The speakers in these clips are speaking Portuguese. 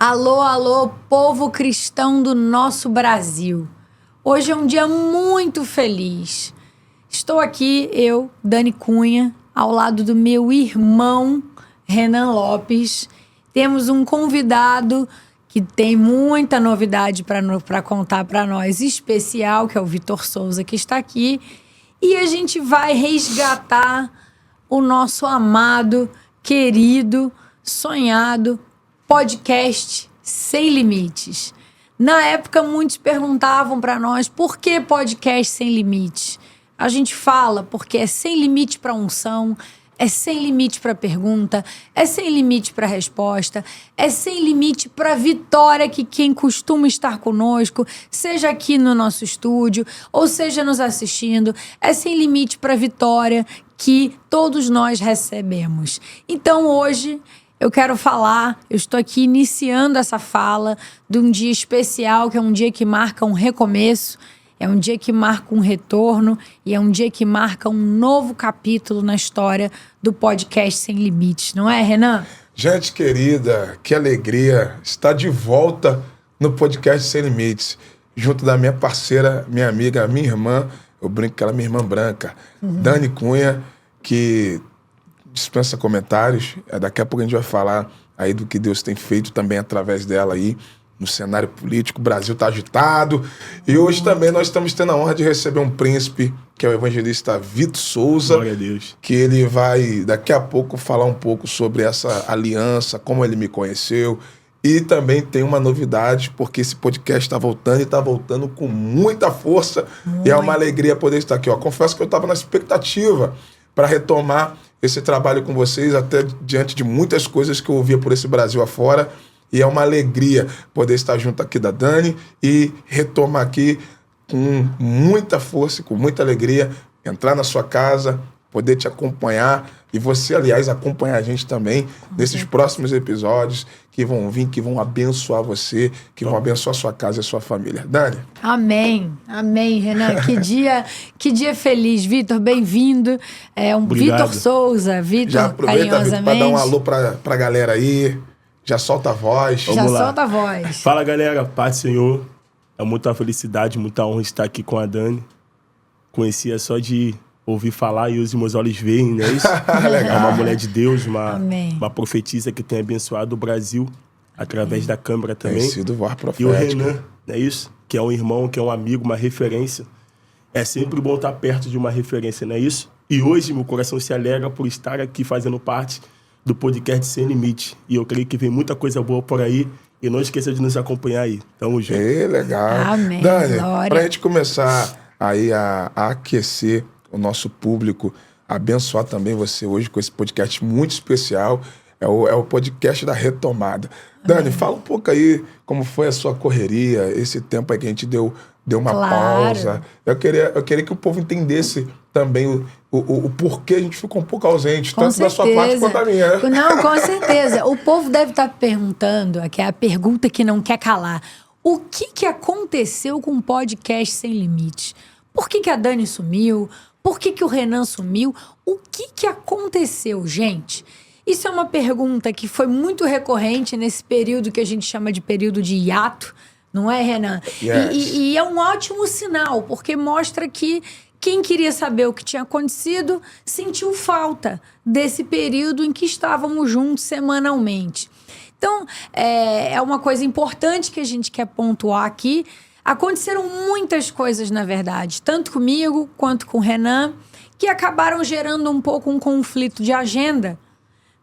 Alô, alô, povo cristão do nosso Brasil. Hoje é um dia muito feliz. Estou aqui, eu, Dani Cunha, ao lado do meu irmão, Renan Lopes. Temos um convidado que tem muita novidade para contar para nós, especial, que é o Vitor Souza, que está aqui. E a gente vai resgatar o nosso amado, querido, sonhado podcast Sem Limites. Na época, muitos perguntavam para nós por que podcast sem limites. A gente fala porque é sem limite para unção, é sem limite para pergunta, é sem limite para resposta, é sem limite para vitória que quem costuma estar conosco, seja aqui no nosso estúdio ou seja nos assistindo, é sem limite para vitória que todos nós recebemos. Então hoje eu quero falar, eu estou aqui iniciando essa fala de um dia especial, que é um dia que marca um recomeço, é um dia que marca um retorno e é um dia que marca um novo capítulo na história do podcast Sem Limites. Não é, Renan? Gente querida, que alegria estar de volta no podcast Sem Limites, junto da minha parceira, minha amiga, minha irmã, eu brinco que ela é minha irmã branca, Dani Cunha, que dispensa comentários. Daqui a pouco a gente vai falar aí do que Deus tem feito também através dela aí no cenário político. O Brasil está agitado. E hoje também nós estamos tendo a honra de receber um príncipe, que é o evangelista Vitor Souza. Glória a Deus. Que ele vai daqui a pouco falar um pouco sobre essa aliança, como ele me conheceu. E também tem uma novidade, porque esse podcast está voltando e está voltando com muita força. E é uma alegria poder estar aqui. Confesso que eu estava na expectativa para retomar esse trabalho com vocês, até diante de muitas coisas que eu ouvia por esse Brasil afora. E é uma alegria poder estar junto aqui da Dani e retomar aqui com muita força, com muita alegria, entrar na sua casa, poder te acompanhar e você, aliás, acompanhar a gente também nesses próximos episódios que vão vir, que vão abençoar você, que vão abençoar a sua casa e a sua família. Dani? Amém. Amém, Renan. Que dia feliz. Vitor, bem-vindo. É um Vitor Souza. Vitor, já aproveita, carinhosamente. para dar um alô pra galera aí. Já solta a voz. Já solta a voz. Fala, galera. Paz, Senhor. É muita felicidade, muita honra estar aqui com a Dani. Conhecia só de ouvir falar e os meus olhos veem, não é isso? Legal. É uma mulher de Deus, uma profetisa que tem abençoado o Brasil através da Câmara também. Tem sido voz E profética. o Renan, não é isso? Que é um irmão, que é um amigo, uma referência. É sempre bom estar perto de uma referência, não é isso? E hoje meu coração se alegra por estar aqui fazendo parte do podcast Sem Limite. E eu creio que vem muita coisa boa por aí. E não esqueça de nos acompanhar aí. Tamo junto. Legal. Amém. Dani, Glória. pra gente começar aí a aquecer o nosso público, abençoar também você hoje com esse podcast muito especial, é o podcast da retomada. Dani, fala um pouco aí como foi a sua correria, esse tempo aí que a gente deu uma pausa. Eu queria que o povo entendesse também o porquê a gente ficou um pouco ausente, tanto da sua parte quanto da minha. Não, com certeza. O povo deve estar perguntando, que é a pergunta que não quer calar. O que aconteceu com o podcast Sem Limites? Por que a Dani sumiu? Por que o Renan sumiu? O que aconteceu, gente? Isso é uma pergunta que foi muito recorrente nesse período que a gente chama de período de hiato, não é, Renan? Yes. E é um ótimo sinal, porque mostra que quem queria saber o que tinha acontecido sentiu falta desse período em que estávamos juntos semanalmente. Então, é uma coisa importante que a gente quer pontuar aqui. Aconteceram muitas coisas, na verdade, tanto comigo quanto com o Renan, que acabaram gerando um pouco um conflito de agenda.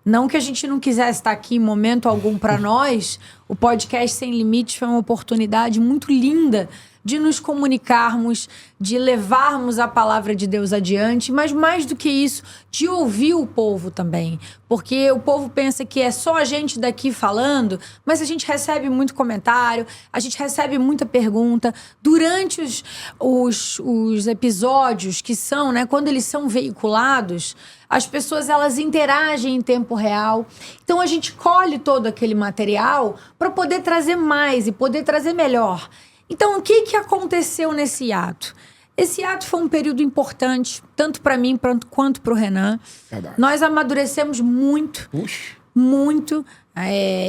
Não que a gente não quisesse estar aqui em momento algum para nós, o podcast Sem Limites foi uma oportunidade muito linda de nos comunicarmos, de levarmos a palavra de Deus adiante, mas mais do que isso, de ouvir o povo também. Porque o povo pensa que é só a gente daqui falando, mas a gente recebe muito comentário, a gente recebe muita pergunta. Durante os episódios que são, né, quando eles são veiculados, as pessoas elas interagem em tempo real. Então a gente colhe todo aquele material para poder trazer mais e poder trazer melhor. Então, o que aconteceu nesse ato? Esse ato foi um período importante, tanto para mim quanto para o Renan. Verdade. Nós amadurecemos muito. muito.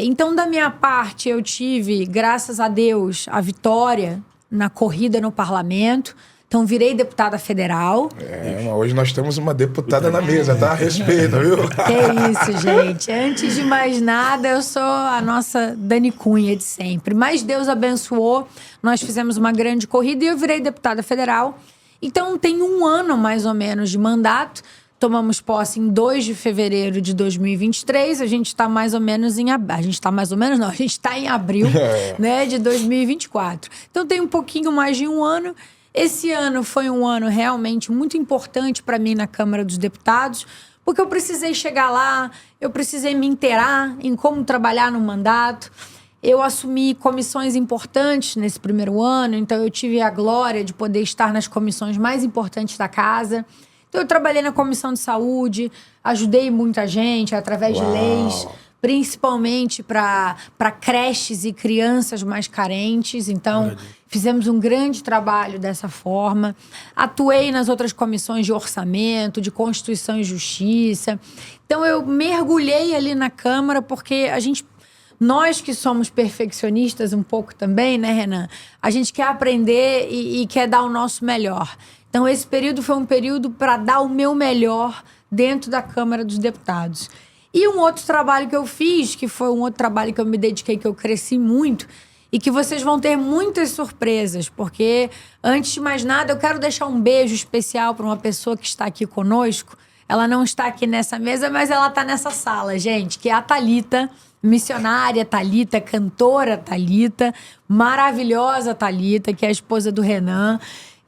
Então, da minha parte, eu tive, graças a Deus, a vitória na corrida no parlamento. Então, virei deputada federal. Mas hoje nós temos uma deputada na mesa, tá? Respeita, viu? Que isso, gente. Antes de mais nada, eu sou a nossa Dani Cunha de sempre. Mas Deus abençoou, nós fizemos uma grande corrida e eu virei deputada federal. Então, tem 1 ano, mais ou menos, de mandato. Tomamos posse em 2 de fevereiro de 2023. A gente está mais ou menos em... A gente está mais ou menos, não. A gente está em abril, né, de 2024. Então, tem um pouquinho mais de 1 ano. Esse ano foi um ano realmente muito importante para mim na Câmara dos Deputados, porque eu precisei chegar lá, eu precisei me inteirar em como trabalhar no mandato. Eu assumi comissões importantes nesse primeiro ano, então eu tive a glória de poder estar nas comissões mais importantes da casa. Então eu trabalhei na Comissão de Saúde, ajudei muita gente através de leis, principalmente para creches e crianças mais carentes. Então, fizemos um grande trabalho dessa forma. Atuei nas outras comissões de orçamento, de Constituição e Justiça. Então, eu mergulhei ali na Câmara, porque nós que somos perfeccionistas um pouco também, né, Renan? A gente quer aprender e quer dar o nosso melhor. Então, esse período foi um período para dar o meu melhor dentro da Câmara dos Deputados. E um outro trabalho que eu fiz, que foi um outro trabalho que eu me dediquei, que eu cresci muito, e que vocês vão ter muitas surpresas, porque, antes de mais nada, eu quero deixar um beijo especial para uma pessoa que está aqui conosco. Ela não está aqui nessa mesa, mas ela está nessa sala, gente, que é a Thalita, missionária Thalita, cantora Thalita, maravilhosa Thalita, que é a esposa do Renan.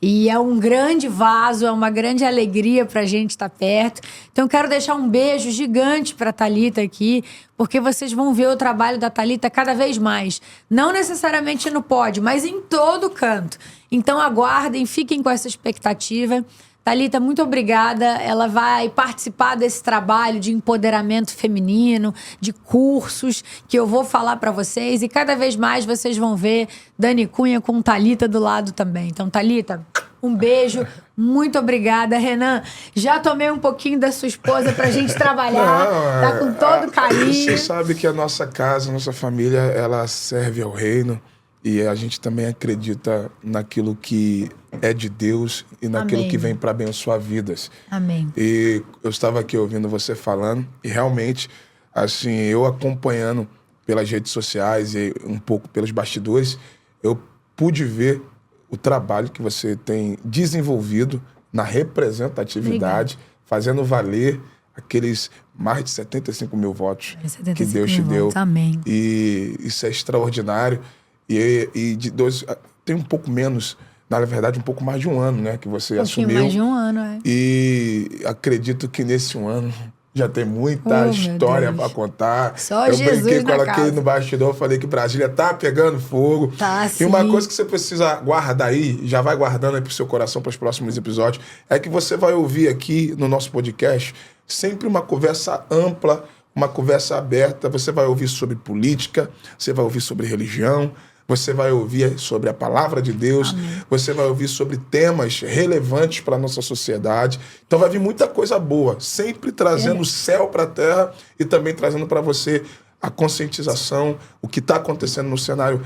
E é um grande vaso, é uma grande alegria pra gente estar perto. Então, eu quero deixar um beijo gigante pra Thalita aqui, porque vocês vão ver o trabalho da Thalita cada vez mais. Não necessariamente no pódio, mas em todo canto. Então, aguardem, fiquem com essa expectativa. Thalita, muito obrigada. Ela vai participar desse trabalho de empoderamento feminino, de cursos, que eu vou falar para vocês. E cada vez mais vocês vão ver Dani Cunha com Thalita do lado também. Então, Thalita, um beijo. Muito obrigada. Renan, já tomei um pouquinho da sua esposa pra gente trabalhar. Tá com todo carinho. Você sabe que a nossa casa, a nossa família, ela serve ao reino. E a gente também acredita naquilo que é de Deus e naquilo que vem para abençoar vidas. Amém. E eu estava aqui ouvindo você falando e realmente, assim, eu acompanhando pelas redes sociais e um pouco pelos bastidores, eu pude ver o trabalho que você tem desenvolvido na representatividade, fazendo valer aqueles mais de 75 mil votos que Deus te deu. Amém. E isso é extraordinário. E de 2... Tem um pouco menos, na verdade, um pouco mais de 1 ano, né? Que você assumiu. Mais de 1 ano, é. E acredito que nesse 1 ano já tem muita história para contar. Só eu Jesus brinquei com ela na aqui casa. No bastidor, falei que Brasília tá pegando fogo. Tá, e uma sim. coisa que você precisa guardar aí, já vai guardando aí pro seu coração para os próximos episódios, é que você vai ouvir aqui no nosso podcast sempre uma conversa ampla, uma conversa aberta. Você vai ouvir sobre política, você vai ouvir sobre religião, você vai ouvir sobre a palavra de Deus. Amém. Você vai ouvir sobre temas relevantes para a nossa sociedade. Então vai vir muita coisa boa, sempre trazendo o céu para a terra e também trazendo para você a conscientização, o que está acontecendo no cenário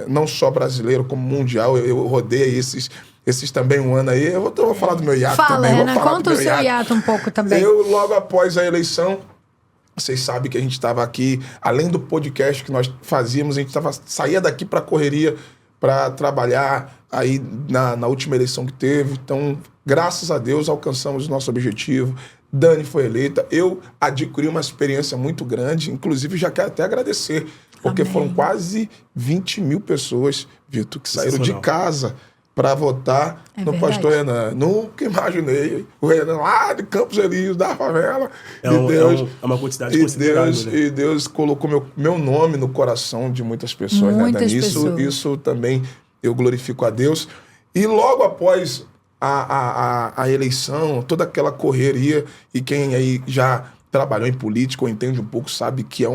não só brasileiro, como mundial. Eu rodei esses também 1 ano aí. Eu vou falar do meu hiato também. Fala, Renan, conta o seu hiato um pouco também. Eu, logo após a eleição, vocês sabem que a gente estava aqui, além do podcast que nós fazíamos, a gente saía daqui para a correria para trabalhar aí na última eleição que teve. Então, graças a Deus, alcançamos o nosso objetivo. Dani foi eleita. Eu adquiri uma experiência muito grande, inclusive já quero até agradecer, porque foram quase 20 mil pessoas, Vitor, que saíram de casa para votar no pastor Renan. Nunca imaginei o Renan lá de Campos Elíseos, da favela. É uma quantidade considerável. E Deus colocou meu nome no coração de muitas pessoas. Muitas pessoas. Isso também eu glorifico a Deus. E logo após a eleição, toda aquela correria, e quem aí já trabalhou em política ou entende um pouco sabe que é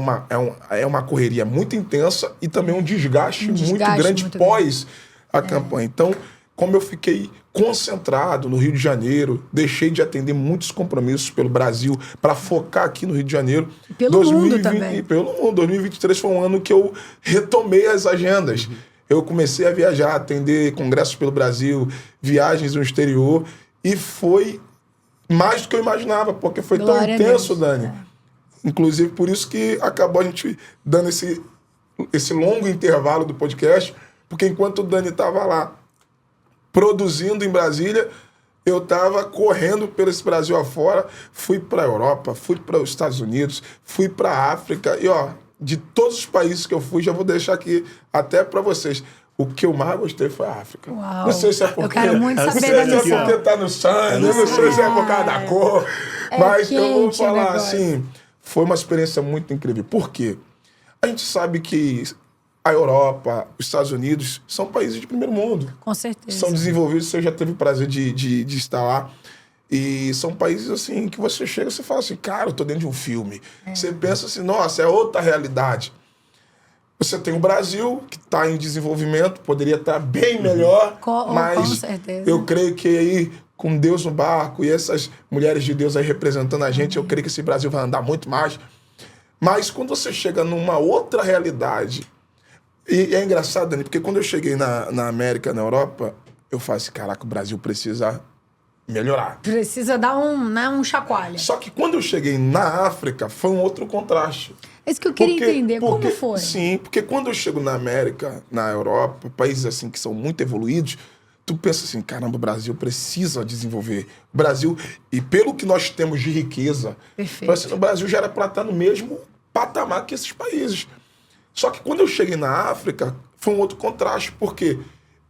uma correria muito intensa e também um desgaste muito grande pós a campanha. Então, como eu fiquei concentrado no Rio de Janeiro, deixei de atender muitos compromissos pelo Brasil para focar aqui no Rio de Janeiro. E pelo mundo também. Pelo mundo. 2023 foi um ano que eu retomei as agendas. Eu comecei a viajar, atender congressos pelo Brasil, viagens no exterior, e foi mais do que eu imaginava, porque foi tão intenso, Dani. Inclusive, por isso que acabou a gente dando esse longo intervalo do podcast, porque enquanto o Dani estava lá produzindo em Brasília, eu estava correndo pelo esse Brasil afora, fui para a Europa, fui para os Estados Unidos, fui para a África, e de todos os países que eu fui, já vou deixar aqui até para vocês. O que eu mais gostei foi a África. Uau. Não sei se é porque... Eu quero muito saber da Não sei se é porque tá no sangue, não sei se é por causa da cor, mas eu vou falar assim, foi uma experiência muito incrível. Por quê? A gente sabe que a Europa, os Estados Unidos, são países de primeiro mundo. Com certeza. São desenvolvidos, você já teve o prazer de estar lá. E são países assim que você chega e você fala assim, cara, eu tô dentro de um filme. Você pensa assim, nossa, é outra realidade. Você tem o Brasil, que está em desenvolvimento, poderia estar bem melhor, mas com certeza. Eu creio que aí, com Deus no barco e essas mulheres de Deus aí representando a gente, eu creio que esse Brasil vai andar muito mais. Mas quando você chega numa outra realidade, e é engraçado, Dani, porque quando eu cheguei na América, na Europa, eu falei assim, caraca, o Brasil precisa melhorar. Precisa dar um chacoalha. Só que quando eu cheguei na África, foi um outro contraste. É isso que eu queria entender, como foi? Sim, porque quando eu chego na América, na Europa, países assim que são muito evoluídos, tu pensa assim, caramba, o Brasil precisa desenvolver. O Brasil, e pelo que nós temos de riqueza, assim, o Brasil já era para estar no mesmo patamar que esses países. Só que quando eu cheguei na África, foi um outro contraste, porque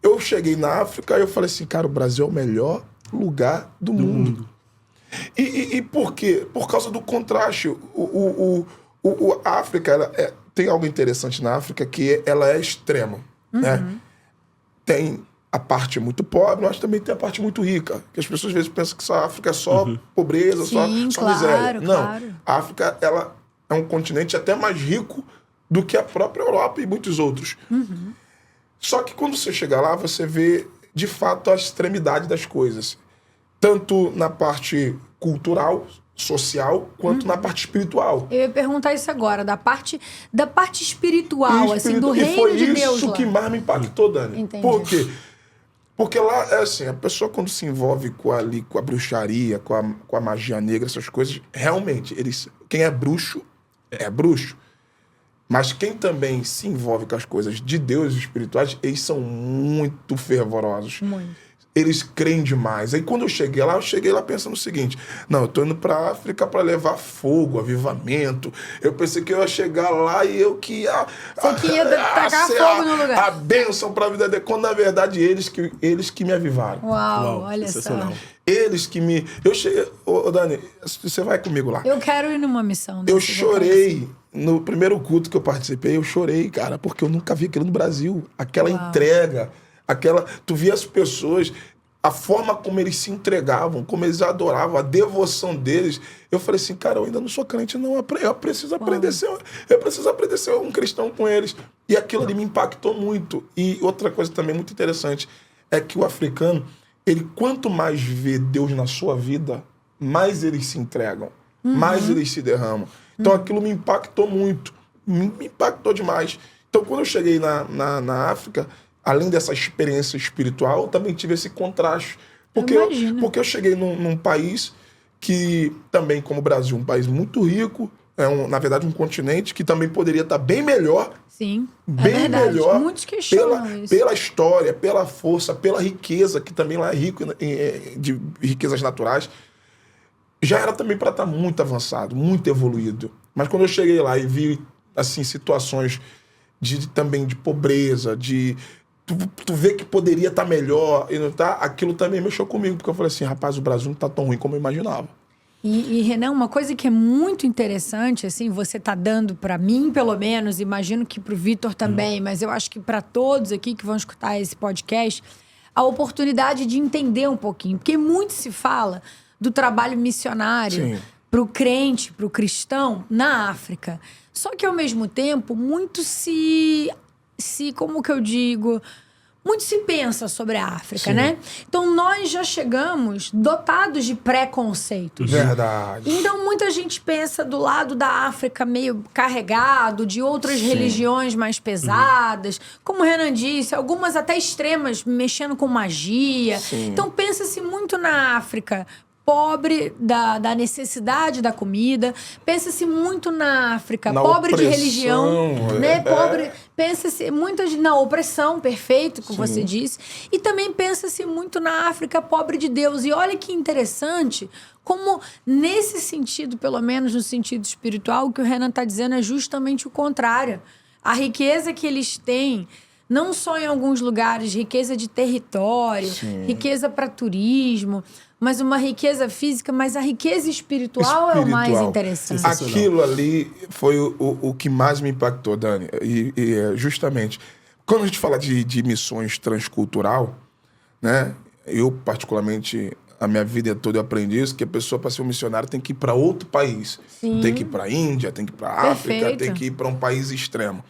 eu cheguei na África e eu falei assim, cara, o Brasil é o melhor lugar do mundo. E por quê? Por causa do contraste. A África, tem algo interessante na África, que ela é extrema. Né? Tem a parte muito pobre, mas também tem a parte muito rica. Que as pessoas às vezes pensam que a África é só pobreza, Sim, só miséria. Não, claro. a África ela é um continente até mais rico do que a própria Europa e muitos outros. Só que quando você chega lá, você vê, de fato, a extremidade das coisas. Tanto na parte cultural, social, quanto na parte espiritual. Eu ia perguntar isso agora, da parte espiritual, assim, do reino de Deus. E foi isso que mais me impactou, Dani. Entendi. Por quê? Porque lá, é assim, a pessoa quando se envolve com a bruxaria, com a magia negra, essas coisas, realmente, quem é bruxo. Mas quem também se envolve com as coisas de Deus espirituais, eles são muito fervorosos. Muito. Eles creem demais. Aí quando eu cheguei lá pensando o seguinte, não, eu tô indo pra África para levar fogo, avivamento. Eu pensei que eu ia chegar lá e eu que ia... Você que ia tacar fogo no lugar. A bênção pra vida dele, quando na verdade eles que me avivaram. Uau, olha só. Eles que me... Eu cheguei... Ô, Dani, você vai comigo lá. Eu quero ir numa missão. Eu chorei. No primeiro culto que eu participei, eu chorei, cara, porque eu nunca vi aquilo no Brasil. Aquela entrega, tu via as pessoas, a forma como eles se entregavam, como eles adoravam, a devoção deles. Eu falei assim, cara, eu ainda não sou crente, não. Eu preciso aprender a ser um cristão com eles. E aquilo ali me impactou muito. E outra coisa também muito interessante é que o africano, ele quanto mais vê Deus na sua vida, mais eles se entregam, mais eles se derramam. Então aquilo me impactou muito, me impactou demais. Então quando eu cheguei na África, além dessa experiência espiritual, eu também tive esse contraste. Porque eu cheguei num país que também, como o Brasil, um país muito rico, na verdade um continente que também poderia estar bem melhor. Sim, bem melhor. Muitos questionam isso. Pela história, pela força, pela riqueza, que também lá é rico de riquezas naturais. Já era também para estar muito avançado, muito evoluído. Mas quando eu cheguei lá e vi assim, situações também de pobreza, tu vê que poderia estar melhor e não tá, aquilo também mexeu comigo, porque eu falei assim, rapaz, o Brasil não tá tão ruim como eu imaginava. E Renan, uma coisa que é muito interessante, assim, você tá dando para mim, pelo menos, imagino que pro Vitor também, mas eu acho que para todos aqui que vão escutar esse podcast, a oportunidade de entender um pouquinho, porque muito se fala do trabalho missionário para o crente, para o cristão, na África. Só que, ao mesmo tempo, muito como que eu digo, muito se pensa sobre a África, né? Então, nós já chegamos dotados de preconceitos. Verdade. Então, muita gente pensa do lado da África meio carregado, de outras religiões mais pesadas. Como o Renan disse, algumas até extremas, mexendo com magia. Então, pensa-se muito na África pobre da necessidade da comida. Pensa-se muito na África, Na pobre de opressão, religião, né? Pobre, pensa-se muito na opressão, perfeito, como você disse. E também pensa-se muito na África pobre de Deus. E olha que interessante, como nesse sentido, pelo menos no sentido espiritual, o que o Renan está dizendo é justamente o contrário. A riqueza que eles têm, não só em alguns lugares, riqueza de território, riqueza para turismo, mas uma riqueza física, mas a riqueza espiritual é o mais interessante. Aquilo ali foi o que mais me impactou, Dani. Justamente, quando a gente fala de missões transcultural, né? Eu, particularmente, a minha vida toda eu aprendi isso, que a pessoa, para ser um missionário, tem que ir para outro país. Tem que ir para a Índia, tem que ir para a África, tem que ir para um país extremo.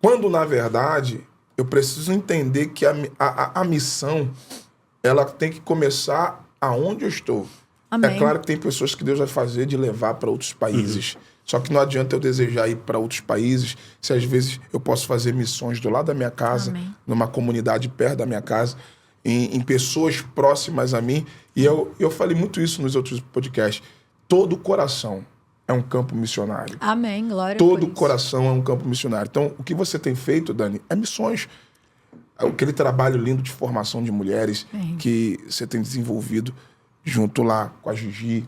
Quando, na verdade, eu preciso entender que a missão, ela tem que começar aonde eu estou. Amém. É claro que tem pessoas que Deus vai fazer de levar para outros países. Só que não adianta eu desejar ir para outros países se às vezes eu posso fazer missões do lado da minha casa, numa comunidade perto da minha casa, em pessoas próximas a mim. E eu falei muito isso nos outros podcasts. Todo coração é um campo missionário. Amém, glória Todo por isso. coração é um campo missionário. Então, o que você tem feito, Dani, é missões. Aquele trabalho lindo de formação de mulheres que você tem desenvolvido junto lá com a Gigi.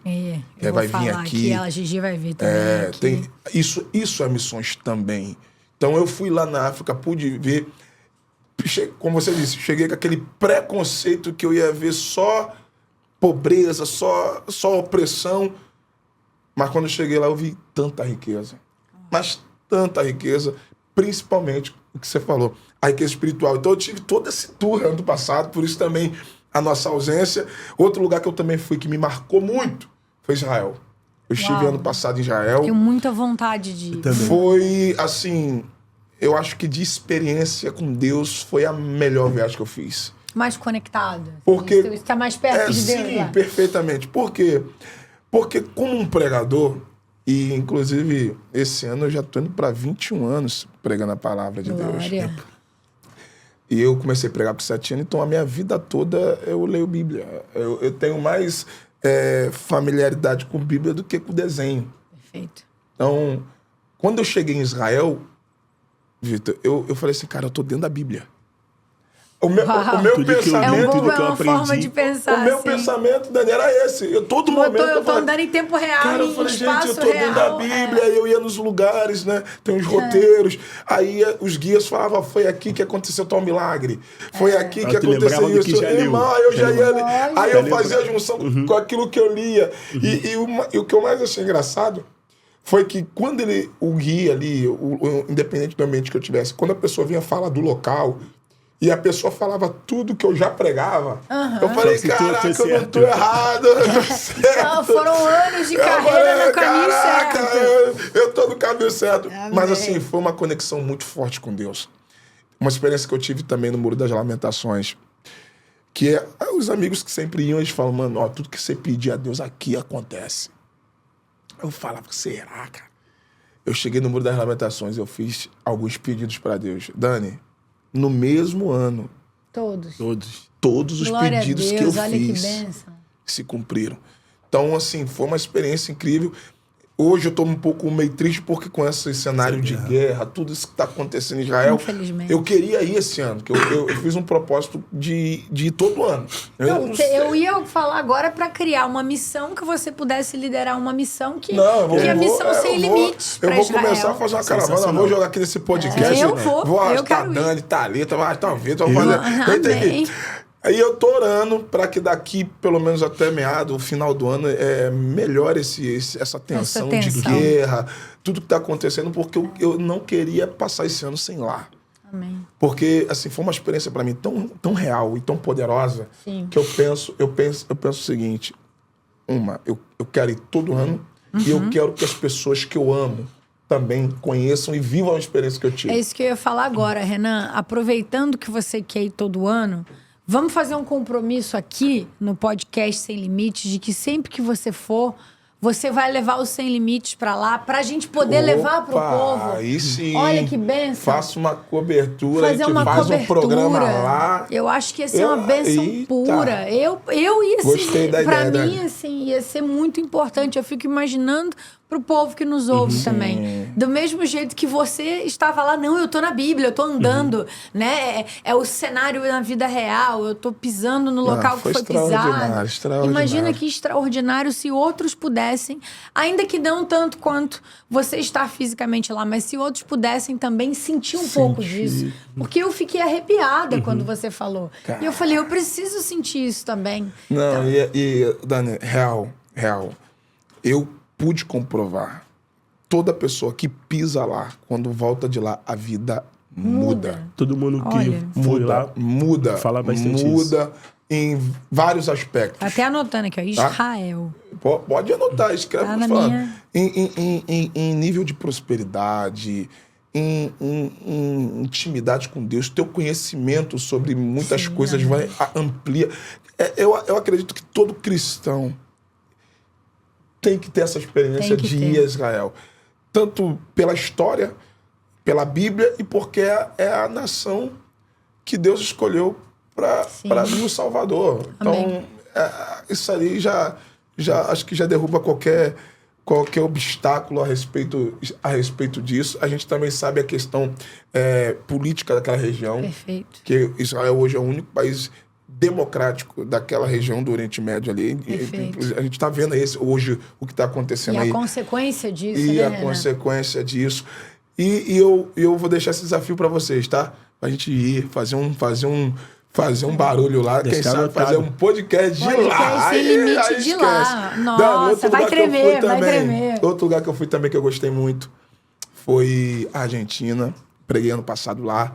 Eu vai vou vir falar aqui. a Gigi vai vir também. Isso é missões também. Então, eu fui lá na África, pude ver, como você disse, cheguei com aquele preconceito que eu ia ver só pobreza, só opressão. Mas quando eu cheguei lá, eu vi tanta riqueza. Mas tanta riqueza, principalmente o que você falou, a riqueza espiritual. Então eu tive todo esse tour ano passado, por isso também a nossa ausência. Outro lugar que eu também fui que me marcou muito foi Israel. Eu estive ano passado em Israel. Tenho muita vontade de ir. Foi, assim, eu acho que de experiência com Deus foi a melhor viagem que eu fiz. Mais conectado. Porque Você está mais perto de Deus. Sim, lá. perfeitamente. Por quê? Porque como um pregador, e inclusive esse ano eu já estou indo para 21 anos pregando a palavra de Deus. E eu comecei a pregar com 7 anos, então a minha vida toda eu leio Bíblia. Eu tenho mais familiaridade com Bíblia do que com desenho. Perfeito. Então, quando eu cheguei em Israel, Vitor, eu falei assim, cara, eu tô dentro da Bíblia. O meu pensamento... É uma forma de pensar, O meu assim. pensamento, Dani, era esse. Todo momento eu tô falei, andando em tempo real, cara, eu em falei, gente, espaço eu tô dentro da real, Bíblia, aí eu ia nos lugares, né? Tem os roteiros. Aí os guias falavam, foi aqui que aconteceu tal milagre. Foi aqui que aconteceu isso. Irmão, eu já ia ali. Aí eu fazia a junção com aquilo que eu lia. E o que eu mais achei engraçado foi que quando o guia ali, independente do ambiente que eu tivesse, quando a pessoa vinha falar do local, e a pessoa falava tudo que eu já pregava, eu falei, caraca, eu não tô errado, eu tô certo. Não, foram anos de carreira no caminho certo. Eu tô no caminho certo. Amém. Mas assim, foi uma conexão muito forte com Deus. Uma experiência que eu tive também no Muro das Lamentações, que os amigos que sempre iam, eles falam, mano, ó, tudo que você pedir a Deus aqui acontece. Eu falava, será, cara? Eu cheguei no Muro das Lamentações, eu fiz alguns pedidos para Deus. Dani, no mesmo ano, todos os Glória pedidos a Deus, que eu olha fiz que bênção. se cumpriram. Então, assim, foi uma experiência incrível. Hoje eu tô um pouco meio triste porque com esse cenário de guerra, tudo isso que tá acontecendo em Israel, infelizmente. eu queria ir esse ano, que eu fiz um propósito de ir todo ano. Eu ia falar agora para criar uma missão que você pudesse liderar uma missão que a missão sem limites para Israel. Eu vou começar a fazer uma caravana, vou jogar aqui nesse podcast. Vou arrastar Dani, Thalita, vai arrastar o Vitor, vou fazer. Aí eu tô orando para que daqui, pelo menos até o final do ano, melhore essa tensão de guerra, tudo que tá acontecendo, porque eu não queria passar esse ano sem lá. Amém. Porque, assim, foi uma experiência para mim tão real e tão poderosa, que eu penso o seguinte, eu quero ir todo ano e eu quero que as pessoas que eu amo também conheçam e vivam a experiência que eu tive. É isso que eu ia falar agora, Renan. Aproveitando que você quer ir todo ano, vamos fazer um compromisso aqui no podcast Sem Limites de que sempre que você for, você vai levar o Sem Limites pra lá, pra gente poder levar pro povo. Aí sim. Olha que bênção. Faça uma cobertura, Fazer a gente uma faz cobertura. um programa lá. Eu acho que ia ser uma bênção pura. Eu ia Gostei da pra ideia, mim, Dani. assim, ia ser muito importante. Eu fico imaginando pro povo que nos ouve também. Do mesmo jeito que você estava lá, não, eu tô na Bíblia, eu tô andando, né? É o cenário na vida real, eu tô pisando no local que foi pisado. Extraordinário. Imagina que extraordinário se outros pudessem, ainda que não tanto quanto você está fisicamente lá, mas se outros pudessem também sentir um pouco disso. Porque eu fiquei arrepiada quando você falou. E eu falei, eu preciso sentir isso também. Não, e Dani, real. Eu pude comprovar. Toda pessoa que pisa lá, quando volta de lá, a vida muda. Todo mundo que Olha. foi lá Muda. fala bastante Muda em vários aspectos. Até anotando aqui, ó, Israel. Pode anotar, escreve Tá o que na eu tô falando. minha- Em nível de prosperidade, em intimidade com Deus, teu conhecimento sobre muitas coisas vai amplia. Eu acredito que todo cristão tem que ter essa experiência Tem que de ter. ir a Israel. Tanto pela história, pela Bíblia e porque é a nação que Deus escolheu para vir o Salvador. Amém. Então, isso ali já acho que já derruba qualquer obstáculo a respeito disso. A gente também sabe a questão política daquela região. Perfeito. Que Israel hoje é o único país democrático daquela região do Oriente Médio ali. Perfeito. A gente está vendo hoje o que está acontecendo E aí. a consequência disso, E né, a Renan? consequência disso. E eu vou deixar esse desafio para vocês, tá? Pra gente ir, fazer um barulho lá. Deixa Quem sabe anotado. fazer um podcast de lá. Sem limite de lá. Nossa, outro vai lugar que eu fui tremer, vai também, tremer. Outro lugar que eu fui também que eu gostei muito foi a Argentina. Preguei ano passado lá.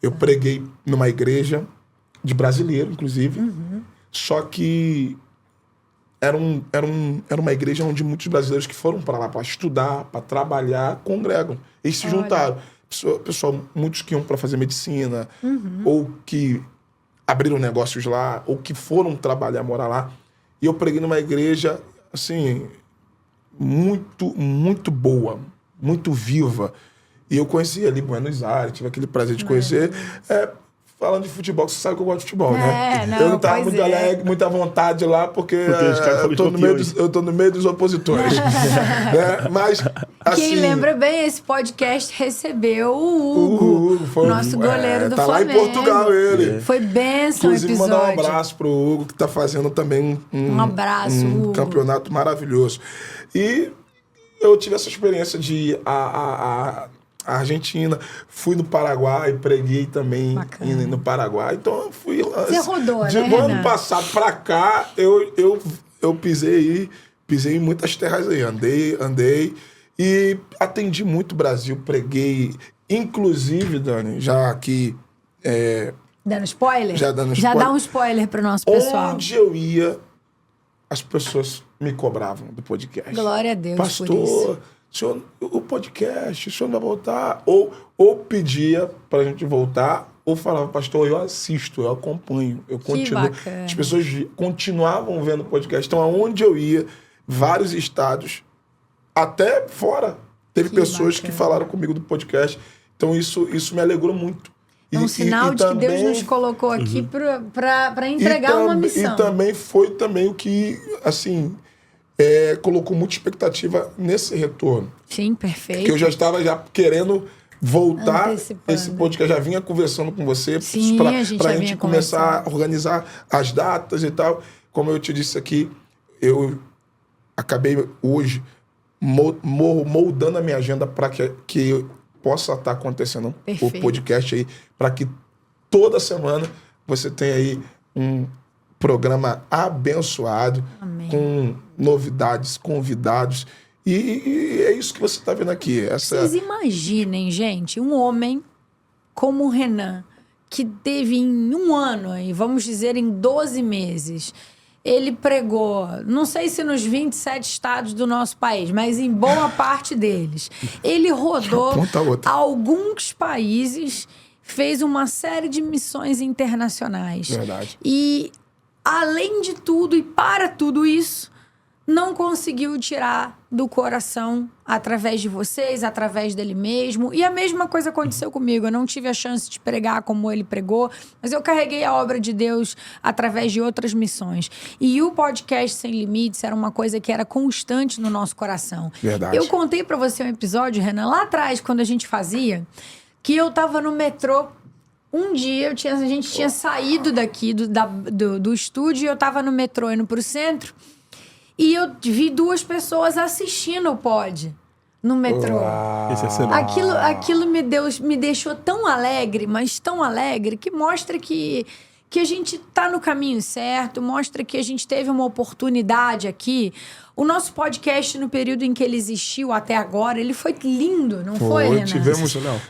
Eu preguei numa igreja de brasileiro, inclusive. Só que era uma igreja onde muitos brasileiros que foram para lá para estudar, para trabalhar, congregam. Eles se juntaram. Pessoal, muitos que iam para fazer medicina, ou que abriram negócios lá, ou que foram trabalhar, morar lá. E eu preguei numa igreja, assim, muito, muito boa, muito viva. E eu conheci ali Buenos Aires, tive aquele prazer de conhecer. Falando de futebol, você sabe que eu gosto de futebol, né? Não, Eu não tava pois muito alegre, muita vontade lá, porque os caras foram eu tô no meio dos opositores. Né? Mas, assim... Quem lembra bem, esse podcast recebeu o Hugo, foi nosso goleiro do tá Flamengo. lá em Portugal ele. Foi bênção o Inclusive, episódio. mandar um abraço pro Hugo, que tá fazendo também Um abraço, Hugo. campeonato maravilhoso. E eu tive essa experiência de ir à Argentina, fui no Paraguai, preguei também no Paraguai. Então, eu fui... Você rodou, do né, ano Renan? passado pra cá, eu pisei em muitas terras aí. Andei e atendi muito o Brasil, preguei. Inclusive, Dani, já aqui... Dando spoiler? Já dando Já spoiler. dá um spoiler pro nosso pessoal. Onde eu ia, as pessoas me cobravam do podcast. Glória a Deus por isso. Pastor, o podcast, o senhor não vai voltar? Ou pedia pra gente voltar, ou falava, pastor, eu assisto, eu acompanho, eu continuo. bacana. As pessoas continuavam vendo o podcast. Então, aonde eu ia, vários estados, até fora, teve Que pessoas que bacana. falaram comigo do podcast. Então, isso me alegrou muito. É um sinal de que Deus também- nos colocou aqui pra entregar uma missão. E também foi o que, assim, colocou muita expectativa nesse retorno. Sim, perfeito. Que eu já estava querendo voltar Antecipando. esse podcast, já vinha conversando com você Sim, para a gente a já gente vinha começar conversando. a organizar as datas e tal. Como eu te disse aqui, eu acabei hoje moldando a minha agenda para que possa estar acontecendo o Perfeito. podcast aí, para que toda semana você tenha aí um programa abençoado, Amém. com novidades, convidados. E é isso que você está vendo aqui. Vocês imaginem, gente, um homem como o Renan, que teve em um ano, e vamos dizer em 12 meses, ele pregou, não sei se nos 27 estados do nosso país, mas em boa parte deles. Ele rodou alguns países, fez uma série de missões internacionais. Verdade. E, além de tudo, e para tudo isso, não conseguiu tirar do coração através de vocês, através dele mesmo. E a mesma coisa aconteceu comigo. Eu não tive a chance de pregar como ele pregou, mas eu carreguei a obra de Deus através de outras missões. E o podcast Sem Limites era uma coisa que era constante no nosso coração. Verdade. Eu contei pra você um episódio, Renan, lá atrás, quando a gente fazia, que eu tava no metrô. Um dia a gente tinha saído daqui do estúdio e eu tava no metrô indo pro centro. E eu vi 2 pessoas assistindo o pod no metrô. Aquilo me deixou tão alegre, mas tão alegre, que mostra que a gente tá no caminho certo, mostra que a gente teve uma oportunidade aqui. O nosso podcast, no período em que ele existiu até agora, ele foi lindo, não foi, Renan?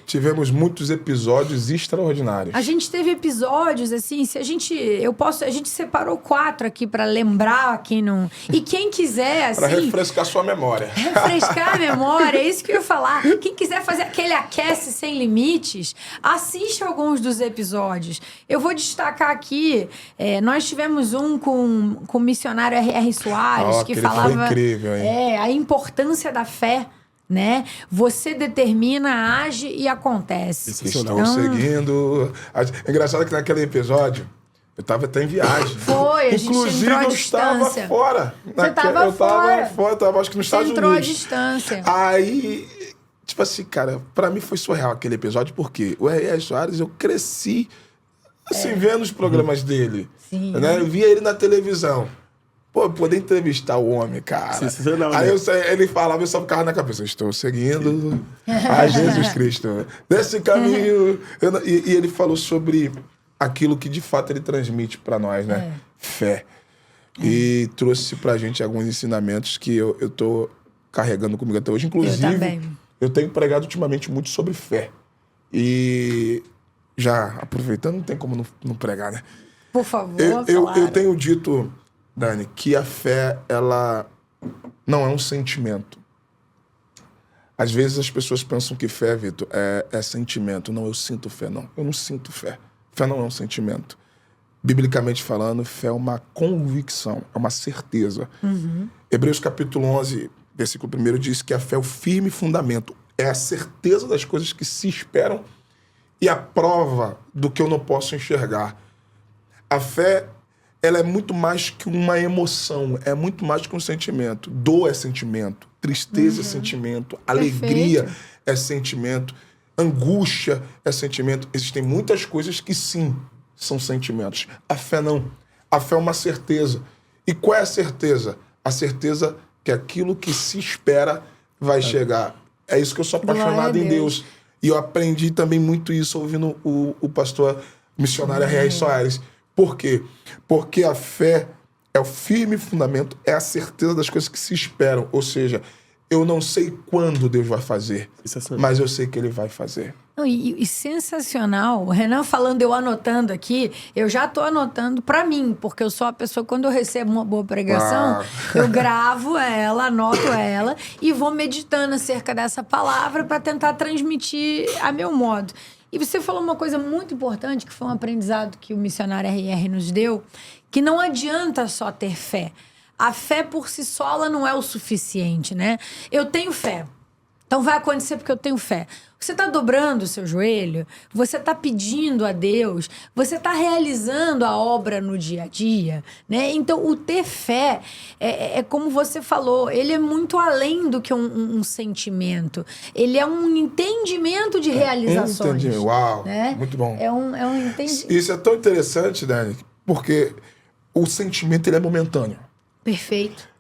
Tivemos muitos episódios extraordinários. A gente teve episódios, assim, a gente separou 4 aqui pra lembrar aqui no... E quem quiser, assim... Pra refrescar sua memória. Refrescar a memória, é isso que eu ia falar. Quem quiser fazer aquele aquece sem limites, assiste alguns dos episódios. Eu vou destacar aqui, nós tivemos um com o missionário R.R. Soares, que falava... Foi incrível, hein? A importância da fé, né? Você determina, age e acontece. Estou seguindo. É engraçado que naquele episódio eu estava até em viagem. Foi, a gente Inclusive, entrou à eu distância. estava fora. Você estava fora. Eu estava, acho que nos Estados Unidos. Entrou à distância. Aí, tipo assim, cara, pra mim foi surreal aquele episódio, porque o R.R. Soares, eu cresci assim, vendo os programas dele. Sim. Né? Eu via ele na televisão. Pô, poder entrevistar o homem, cara. Aí ele falava, eu só ficava na cabeça, estou seguindo a Jesus Cristo. Nesse caminho. E ele falou sobre aquilo que de fato ele transmite para nós, né? Fé. E trouxe pra gente alguns ensinamentos que eu tô carregando comigo até hoje. Inclusive, eu tenho pregado ultimamente muito sobre fé. E já aproveitando, não tem como não pregar, né? Por favor, eu tenho dito, Dani, que a fé, ela não é um sentimento. Às vezes as pessoas pensam que fé, Vitor, é sentimento. Não, eu sinto fé. Não, eu não sinto fé. Fé não é um sentimento. Biblicamente falando, fé é uma convicção, é uma certeza. Hebreus capítulo 11, versículo 1 diz que a fé é o firme fundamento. É a certeza das coisas que se esperam e a prova do que eu não posso enxergar. A fé, ela é muito mais que uma emoção, é muito mais que um sentimento. Dor é sentimento, tristeza é sentimento, alegria é sentimento, angústia é sentimento. Existem muitas coisas que sim, são sentimentos. A fé não. A fé é uma certeza. E qual é a certeza? A certeza que aquilo que se espera vai chegar. É isso que eu sou apaixonado em Deus. E eu aprendi também muito isso ouvindo o pastor missionário R.R. Soares. Por quê? Porque a fé é o firme fundamento, é a certeza das coisas que se esperam. Ou seja, eu não sei quando Deus vai fazer, mas eu sei que Ele vai fazer. Não, e sensacional. O Renan falando, eu anotando aqui, eu já tô anotando pra mim, porque eu sou a pessoa, quando eu recebo uma boa pregação, eu gravo ela, anoto ela e vou meditando acerca dessa palavra para tentar transmitir a meu modo. E você falou uma coisa muito importante, que foi um aprendizado que o missionário R.R. nos deu, que não adianta só ter fé. A fé por si só, ela não é o suficiente, né? Eu tenho fé. Então vai acontecer porque eu tenho fé. Você está dobrando o seu joelho, você está pedindo a Deus, você está realizando a obra no dia a dia, né? Então, o ter fé, é como você falou, ele é muito além do que um sentimento. Ele é um entendimento de realizações. Entendi. Uau, né? Muito bom. É um entendimento. Isso é tão interessante, Dani, porque o sentimento ele é momentâneo. Perfeito.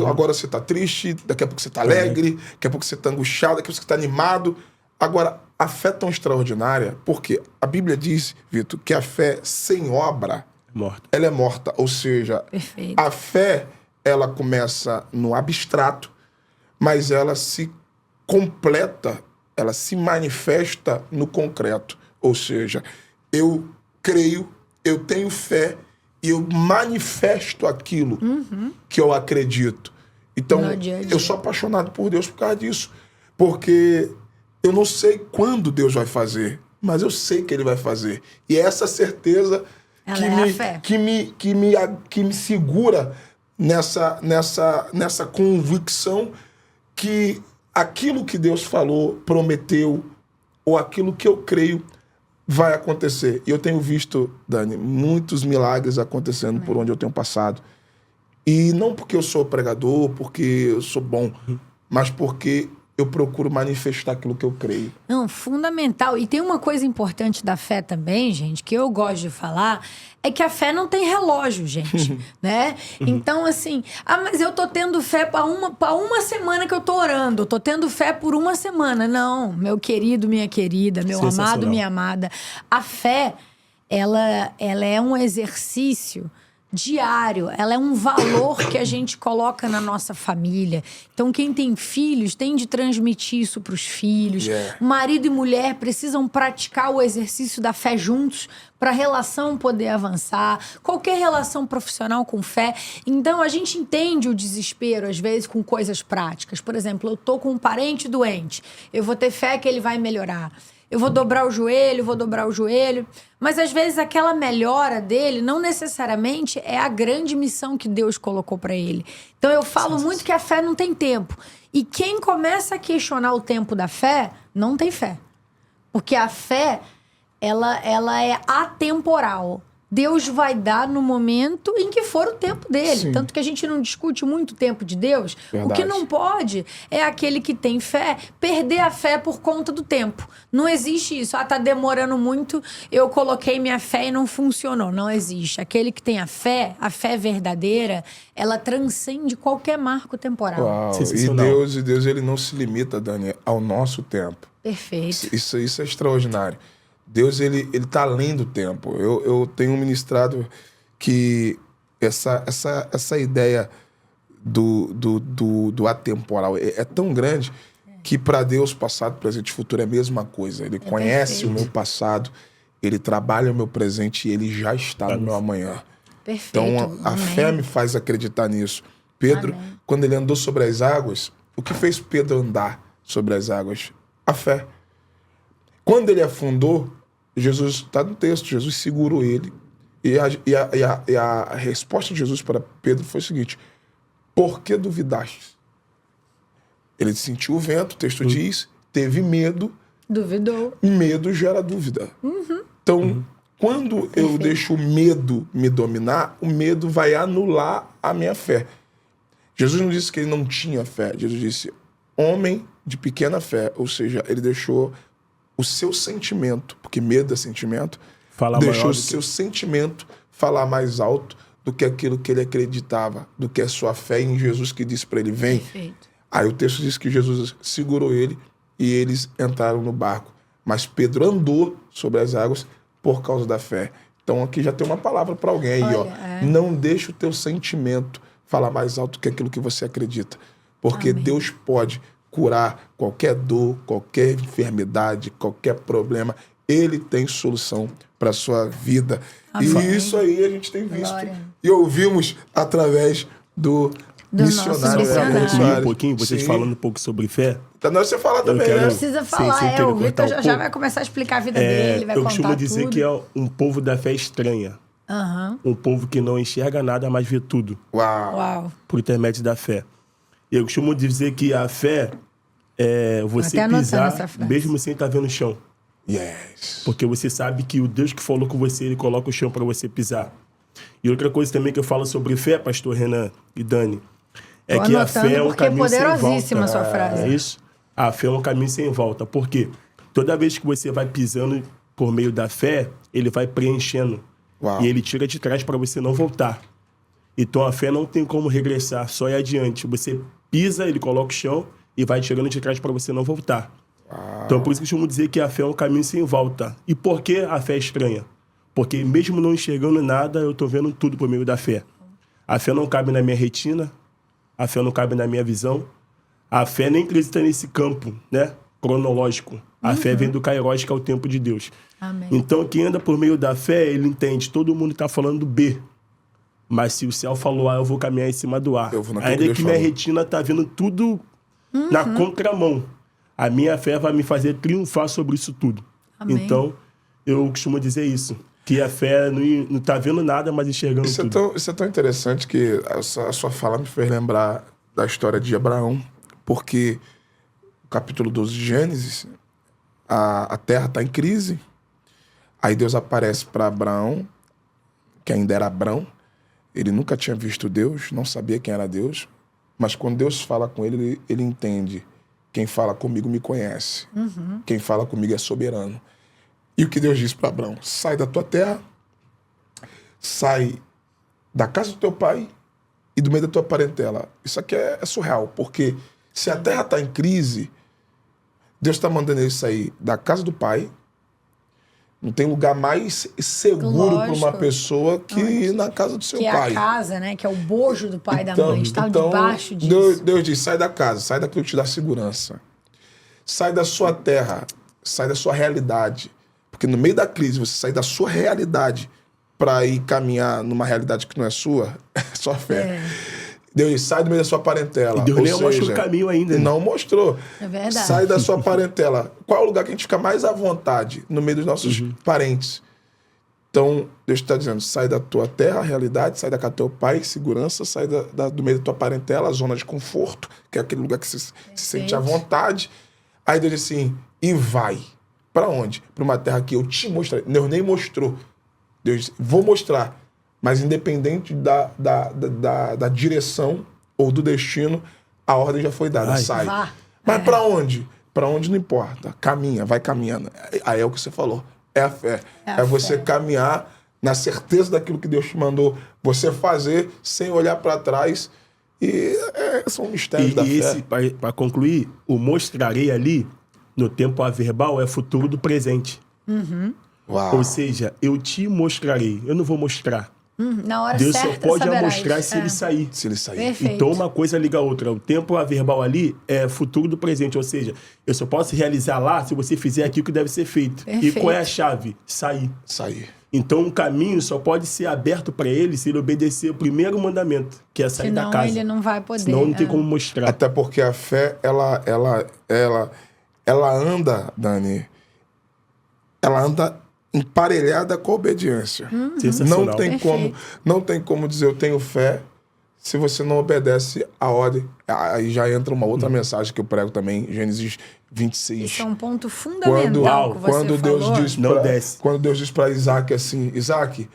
Agora você está triste, daqui a pouco você está alegre, daqui a pouco você está angustiado, daqui a pouco você está animado. Agora, a fé é tão extraordinária, porque a Bíblia diz, Vitor, que a fé sem obra, ela é morta. Ou seja, perfeito. A fé, ela começa no abstrato, mas ela se completa, ela se manifesta no concreto. Ou seja, eu creio, eu tenho fé, eu manifesto aquilo que eu acredito. Então, No dia a dia. eu sou apaixonado por Deus por causa disso. Porque eu não sei quando Deus vai fazer, mas eu sei que Ele vai fazer. E é essa certeza Ela que, é a fé. que me segura nessa convicção que aquilo que Deus falou, prometeu, ou aquilo que eu creio vai acontecer. E eu tenho visto, Dani, muitos milagres acontecendo por onde eu tenho passado. E não porque eu sou pregador, porque eu sou bom, mas porque eu procuro manifestar aquilo que eu creio. Não, fundamental. E tem uma coisa importante da fé também, gente, que eu gosto de falar, é que a fé não tem relógio, gente, né? Então, assim, mas eu tô tendo fé pra uma semana que eu tô orando, eu tô tendo fé por uma semana. Não, meu querido, minha querida, meu amado, minha amada. A fé, ela é um exercício diário, ela é um valor que a gente coloca na nossa família. Então, quem tem filhos tem de transmitir isso para os filhos. Marido e mulher precisam praticar o exercício da fé juntos para a relação poder avançar. Qualquer relação profissional com fé. Então, a gente entende o desespero, às vezes, com coisas práticas. Por exemplo, eu tô com um parente doente. Eu vou ter fé que ele vai melhorar. Eu vou dobrar o joelho. Mas, às vezes, aquela melhora dele não necessariamente é a grande missão que Deus colocou para ele. Então, eu falo muito que a fé não tem tempo. E quem começa a questionar o tempo da fé, não tem fé. Porque a fé, ela é atemporal. Deus vai dar no momento em que for o tempo dele. Sim. Tanto que a gente não discute muito o tempo de Deus. Verdade. O que não pode é aquele que tem fé perder a fé por conta do tempo. Não existe isso. Tá demorando muito, eu coloquei minha fé e não funcionou. Não existe. Aquele que tem a fé verdadeira, ela transcende qualquer marco temporal. Uau. E Deus, ele não se limita, Dani, ao nosso tempo. Perfeito. Isso é extraordinário. Deus, ele tá além do tempo. Eu tenho ministrado que essa ideia do atemporal é tão grande que para Deus, passado, presente e futuro é a mesma coisa. Ele conhece perfeito. o meu passado, ele trabalha o meu presente e ele já está no meu amanhã. Perfeito. Então, a Amém. fé me faz acreditar nisso. Pedro, Amém. quando ele andou sobre as águas, o que fez Pedro andar sobre as águas? A fé. Quando ele afundou, Jesus, está no texto, Jesus segurou ele. E a resposta de Jesus para Pedro foi o seguinte: por que duvidaste? Ele sentiu o vento, o texto diz, teve medo. Duvidou. Medo gera dúvida. Então, quando eu deixo o medo me dominar, o medo vai anular a minha fé. Jesus não disse que ele não tinha fé. Jesus disse, homem de pequena fé. Ou seja, ele deixou o seu sentimento, porque medo é sentimento, deixou o seu sentimento falar mais alto do que aquilo que ele acreditava, do que a sua fé em Jesus, que disse para ele, vem. Perfeito. Aí o texto diz que Jesus segurou ele e eles entraram no barco. Mas Pedro andou sobre as águas por causa da fé. Então aqui já tem uma palavra para alguém aí, Olha, Não deixe o teu sentimento falar mais alto que aquilo que você acredita. Porque Amém. Deus pode curar qualquer dor, qualquer enfermidade, qualquer problema. Ele tem solução para sua vida. Amém. E isso aí a gente tem visto. Glória. E ouvimos através do missionário. nosso missionário. Concluir um pouquinho, vocês Sim. falando um pouco sobre fé. Então nós você fala também, quero- né? Precisa falar, sem querer o Vitor cortar um já pouco. vai começar a explicar a vida dele, vai Eu contar costumo dizer tudo. que é um povo da fé estranha. Aham. Um povo que não enxerga nada, mas vê tudo Uau. Uau. por intermédio da fé. Eu costumo dizer que a fé é você até anotando pisar essa frase. mesmo sem estar vendo o chão. Yes. Porque você sabe que o Deus que falou com você, ele coloca o chão para você pisar. E outra coisa também que eu falo sobre fé, pastor Renan e Dani, é Tô que a anotando fé é um porque é caminho sem poderosíssima volta. a sua frase. É isso? A fé é um caminho sem volta. Por quê? Toda vez que você vai pisando por meio da fé, ele vai preenchendo. Uau. E ele tira de trás para você não voltar. Então a fé não tem como regressar, só ir adiante. Você pisa, ele coloca o chão e vai tirando de trás para você não voltar. Então por isso que eu costumo dizer que a fé é um caminho sem volta. E por que a fé é estranha? Porque mesmo não enxergando nada, eu estou vendo tudo por meio da fé. A fé não cabe na minha retina, a fé não cabe na minha visão. A fé nem acredita nesse campo, né, cronológico. A fé vem do Kairos, que é o tempo de Deus. Amém. Então, quem anda por meio da fé, ele entende. Todo mundo está falando do B. Mas se o céu falou A, eu vou caminhar em cima do A. Eu vou naquilo Ainda que que Deus minha falou. retina tá vendo tudo na contramão. A minha fé vai me fazer triunfar sobre isso tudo. Amém. Então, eu costumo dizer isso. Que a fé não tá vendo nada, mas enxergando tudo. Isso é tão interessante que a sua fala me fez lembrar da história de Abraão, porque no capítulo 12 de Gênesis, a terra está em crise. Aí Deus aparece para Abraão, que ainda era Abrão. Ele nunca tinha visto Deus, não sabia quem era Deus. Mas quando Deus fala com ele, ele entende. Quem fala comigo me conhece. Quem fala comigo é soberano. E o que Deus disse para Abraão? Sai da tua terra, sai da casa do teu pai e do meio da tua parentela. Isso aqui é surreal, porque se a terra está em crise, Deus está mandando ele sair da casa do pai. Não tem lugar mais seguro para uma pessoa que na casa do seu que pai. Que é a casa, né? Que é o bojo do pai e da mãe. Estava debaixo disso. Deus diz, sai da casa, sai daquilo que te dá segurança. Sai da sua terra, sai da sua realidade. Porque no meio da crise, você sai da sua realidade para ir caminhar numa realidade que não é sua, é sua fé. Deus diz, sai do meio da sua parentela. E Deus nem mostrou o caminho ainda. Né? Não mostrou. É verdade. Sai da sua parentela. Qual é o lugar que a gente fica mais à vontade? No meio dos nossos parentes. Então, Deus está dizendo, sai da tua terra, realidade, sai da casa do teu pai, segurança, sai do meio da tua parentela, zona de conforto, que é aquele lugar que você se sente à vontade. Aí Deus diz assim, e vai. Para onde? Para uma terra que eu te mostrarei. Deus nem mostrou. Deus disse, vou mostrar. Mas independente da direção ou do destino, a ordem já foi dada, sai. Vá. Mas para onde? Para onde não importa. Caminha, vai caminhando. Aí é o que você falou. É a fé. É você caminhar na certeza daquilo que Deus te mandou você fazer sem olhar para trás. E são mistérios da fé. E esse, para concluir, o mostrarei ali, no tempo averbal, é futuro do presente. Uau. Ou seja, eu te mostrarei. Eu não vou mostrar. Na hora Deus certa, só pode saberás. mostrar se ele sair. Se ele sair. Perfeito. Então uma coisa liga a outra. O tempo averbal ali é futuro do presente. Ou seja, eu só posso realizar lá se você fizer aquilo que deve ser feito. Perfeito. E qual é a chave? Sair. Sair. Então um caminho só pode ser aberto para ele se ele obedecer o primeiro mandamento, que é sair Senão da casa. ele não vai poder. Senão não tem como mostrar. Até porque a fé, ela anda, Dani, ela anda emparelhada com a obediência. Sensacional. Não tem como dizer eu tenho fé se você não obedece a ordem. Aí já entra uma outra mensagem que eu prego também, Gênesis 26. Isso é um ponto fundamental que você quando Deus falou. diz Não desce. Quando Deus diz para Isaac assim, Isaac,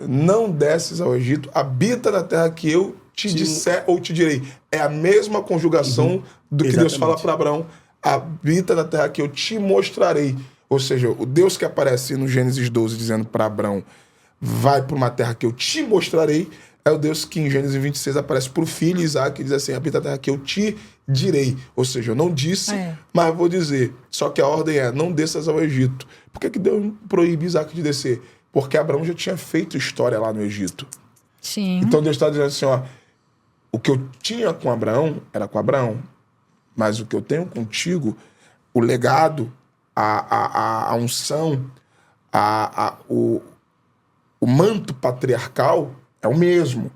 não desces ao Egito, habita na terra que eu te disser ou te direi. É a mesma conjugação do que Deus fala para Abraão, habita na terra que eu te mostrarei. Ou seja, o Deus que aparece no Gênesis 12 dizendo para Abraão, vai para uma terra que eu te mostrarei, é o Deus que em Gênesis 26 aparece para o filho Isaac e diz assim, habita a terra que eu te direi. Ou seja, eu não disse, mas vou dizer. Só que a ordem é, não desças ao Egito. Por que Deus proíbe Isaac de descer? Porque Abraão já tinha feito história lá no Egito. Sim. Então Deus está dizendo assim, ó, o que eu tinha com Abraão era com Abraão, mas o que eu tenho contigo, o legado, a unção, o manto patriarcal é o mesmo.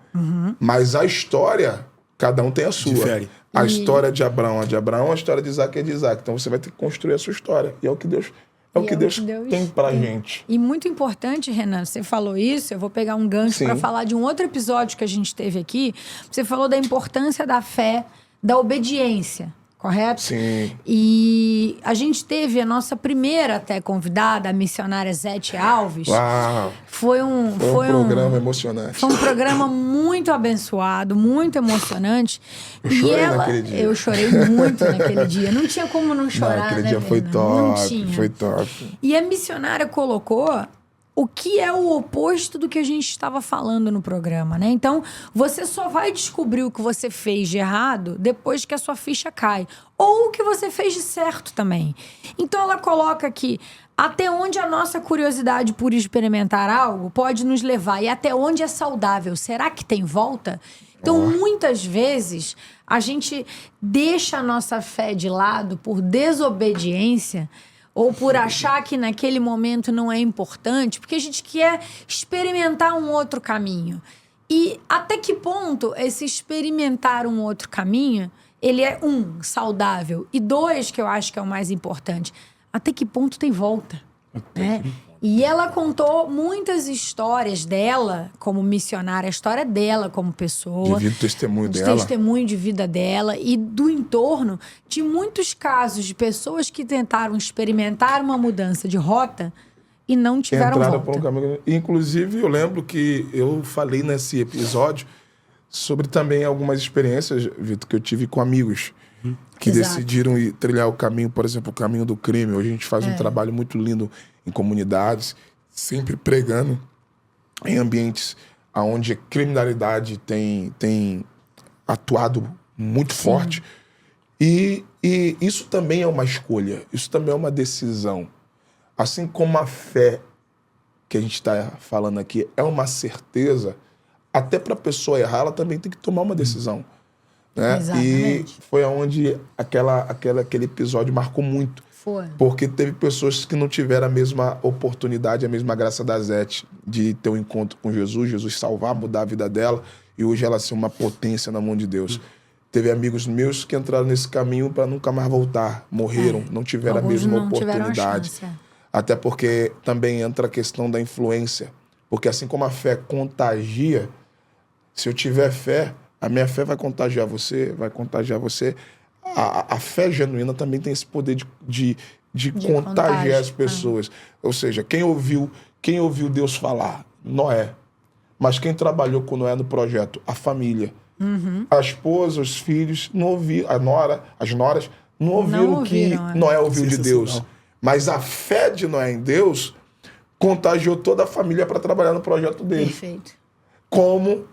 Mas a história, cada um tem a sua. Difere. A história de Abraão é de Abraão, a história de Isaac é de Isaac. Então você vai ter que construir a sua história. E é o que Deus, tem pra gente. E muito importante, Renan, você falou isso, eu vou pegar um gancho para falar de um outro episódio que a gente teve aqui. Você falou da importância da fé, da obediência. Correto? Sim. E a gente teve a nossa primeira até convidada, a missionária Zete Alves. Uau. Foi um programa emocionante. Foi um programa muito abençoado, muito emocionante. Naquele dia. Eu chorei muito naquele dia. Não tinha como não chorar, aquele né, dia foi Fernanda? Não top, tinha. foi top. E a missionária colocou o que é o oposto do que a gente estava falando no programa, né? Então, você só vai descobrir o que você fez de errado depois que a sua ficha cai. Ou o que você fez de certo também. Então, ela coloca aqui até onde a nossa curiosidade por experimentar algo pode nos levar e até onde é saudável. Será que tem volta? Então, muitas vezes, a gente deixa a nossa fé de lado por desobediência ou por achar que naquele momento não é importante, porque a gente quer experimentar um outro caminho. E até que ponto esse experimentar um outro caminho, ele é, saudável. E 2, que eu acho que é o mais importante, até que ponto tem volta, né? E ela contou muitas histórias dela como missionária, a história dela como pessoa. Devido ao testemunho de dela. testemunho de vida dela e do entorno de muitos casos de pessoas que tentaram experimentar uma mudança de rota e não tiveram Entraram volta. por um caminho. Inclusive, eu lembro que eu falei nesse episódio sobre também algumas experiências, Vitor, que eu tive com amigos que Exato. decidiram ir trilhar o caminho, por exemplo, o caminho do crime. Hoje a gente faz um trabalho muito lindo em comunidades, sempre pregando em ambientes onde a criminalidade tem atuado muito forte. E isso também é uma escolha, isso também é uma decisão. Assim como a fé que a gente está falando aqui é uma certeza, até para a pessoa errar, ela também tem que tomar uma decisão. Né? Exatamente. E foi onde aquele episódio marcou muito. Foi. Porque teve pessoas que não tiveram a mesma oportunidade, a mesma graça da Zete de ter um encontro com Jesus, Jesus salvar, mudar a vida dela, e hoje ela ser uma potência na mão de Deus. Teve amigos meus que entraram nesse caminho para nunca mais voltar, morreram, não tiveram Alguns a mesma não tiveram a oportunidade. chance, Até porque também entra a questão da influência. Porque assim como a fé contagia, se eu tiver fé, a minha fé vai contagiar você, vai contagiar você. A fé genuína também tem esse poder de contagiar contágio, as pessoas. Ou seja, quem ouviu Deus falar? Noé. Mas quem trabalhou com Noé no projeto? A família. A esposa, os filhos, não ouviram, as noras, não ouviram o que Noé ouviu de Deus. Mas a fé de Noé em Deus contagiou toda a família para trabalhar no projeto dele. Perfeito. Como,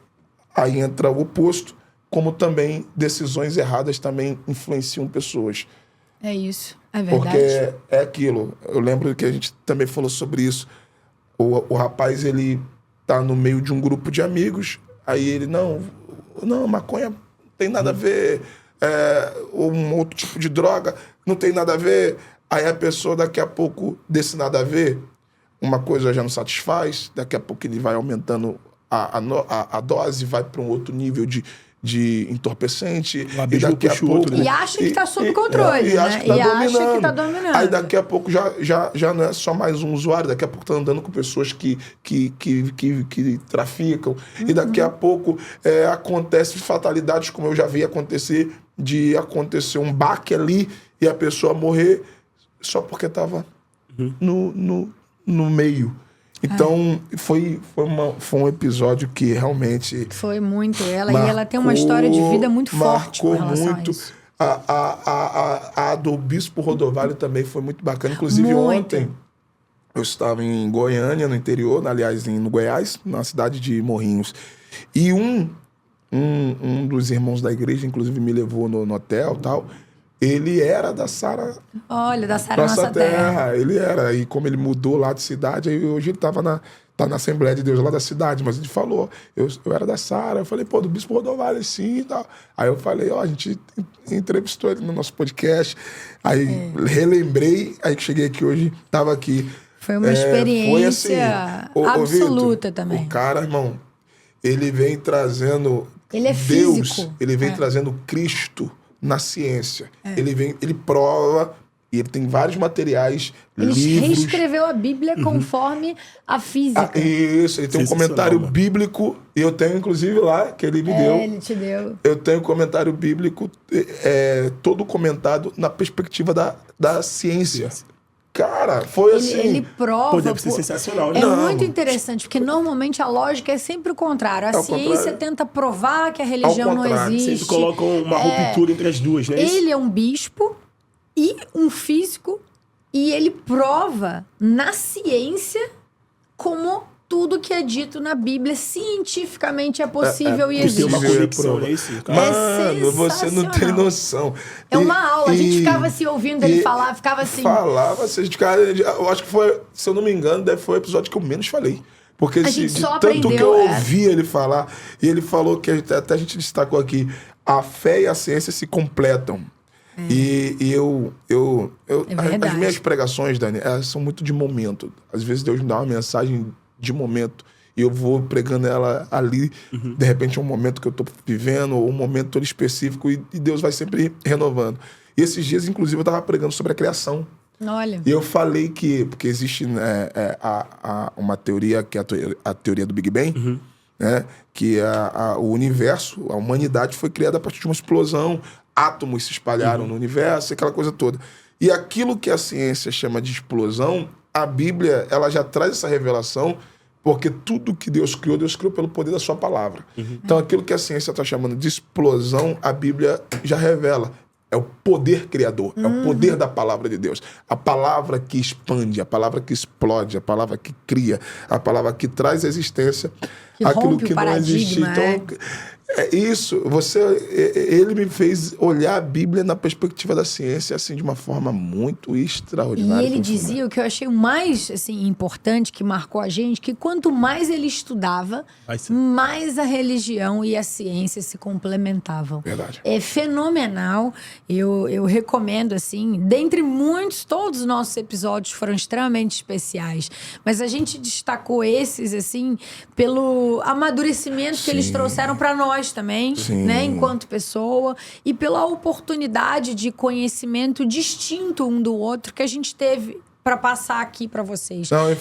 aí entra o oposto, como também decisões erradas também influenciam pessoas. É isso, é verdade. Porque é aquilo. Eu lembro que a gente também falou sobre isso. O rapaz, ele tá no meio de um grupo de amigos, aí ele, não, maconha não tem nada a ver, um outro tipo de droga não tem nada a ver. Aí a pessoa, daqui a pouco, desse nada a ver, uma coisa já não satisfaz, daqui a pouco ele vai aumentando a dose, vai para um outro nível de entorpecente, e daqui a pouco... E acha que está sob controle, e acha né? que tá E dominando. acha que tá dominando. Aí daqui a pouco já não é só mais um usuário, daqui a pouco tá andando com pessoas que traficam, e daqui a pouco acontece fatalidades, como eu já vi acontecer, de acontecer um baque ali e a pessoa morrer só porque estava no meio. Então, foi um episódio que realmente... Foi muito. E ela tem uma história de vida muito forte com relação muito. a isso. A do Bispo Rodovalho também foi muito bacana. Inclusive, Muito. ontem, eu estava em Goiânia, no interior, aliás, no Goiás, na cidade de Morrinhos. E um dos irmãos da igreja, inclusive, me levou no hotel e tal. Ele era da Sara... Olha, da Sara Nossa Terra. Ele era. E como ele mudou lá de cidade, aí hoje ele estava tá na Assembleia de Deus lá da cidade, mas ele falou, eu era da Sara. Eu falei, do Bispo Rodovalho, sim e tal. Aí eu falei, a gente entrevistou ele no nosso podcast. Aí relembrei, aí que cheguei aqui hoje, estava aqui. Foi uma experiência absoluta Vitor, também. O cara, irmão, ele vem trazendo Ele é Deus, físico. ele vem trazendo Cristo na ciência. Ele prova, e ele tem vários materiais, Ele livros. reescreveu a Bíblia conforme a física. Isso, ele tem um comentário bíblico, e eu tenho, inclusive, lá, que ele me deu. Ele te deu. Eu tenho comentário bíblico, todo comentado na perspectiva da ciência. Cara, foi assim... Ele prova... Deve ser sensacional, né? É muito interessante, porque normalmente a lógica é sempre o contrário. A ciência tenta provar que a religião não existe. Sempre colocam uma ruptura entre as duas, né? Ele é um bispo e um físico, e ele prova na ciência como tudo que é dito na Bíblia cientificamente é possível e Tem uma existe. conexão, né? Isso, Mano, você não tem noção. É uma aula, a gente ficava se ouvindo ele falar, ficava assim... Falava, eu acho que foi, se eu não me engano, foi o episódio que eu menos falei. Porque gente só tanto aprendeu, que eu ouvi ele falar, e ele falou que até a gente destacou aqui, a fé e a ciência se completam. E as minhas pregações, Dani, elas são muito de momento. Às vezes Deus me dá uma mensagem de momento e eu vou pregando ela ali, de repente é um momento que eu tô vivendo, ou um momento todo específico, e Deus vai sempre renovando. E esses dias, inclusive, eu tava pregando sobre a criação. Olha. E eu falei porque existe uma teoria, que é a teoria do Big Bang, né? Que o universo, a humanidade foi criada a partir de uma explosão, átomos se espalharam no universo, aquela coisa toda. E aquilo que a ciência chama de explosão, a Bíblia ela já traz essa revelação, porque tudo que Deus criou pelo poder da sua palavra. Então aquilo que a ciência está chamando de explosão, a Bíblia já revela. É o poder criador, é o poder da palavra de Deus. A palavra que expande, a palavra que explode, a palavra que cria, a palavra que traz à existência Que aquilo rompe que o não existe. paradigma, Então, é isso. Ele me fez olhar a Bíblia na perspectiva da ciência assim de uma forma muito extraordinária. E ele dizia o que eu achei o mais assim, importante, que marcou a gente, que quanto mais ele estudava, mais a religião e a ciência se complementavam. Verdade. É fenomenal. Eu recomendo, assim, dentre muitos, todos os nossos episódios foram extremamente especiais. Mas a gente destacou esses, assim, pelo amadurecimento que eles trouxeram para nós também, né, enquanto pessoa, e pela oportunidade de conhecimento distinto um do outro que a gente teve para passar aqui para vocês. Não, e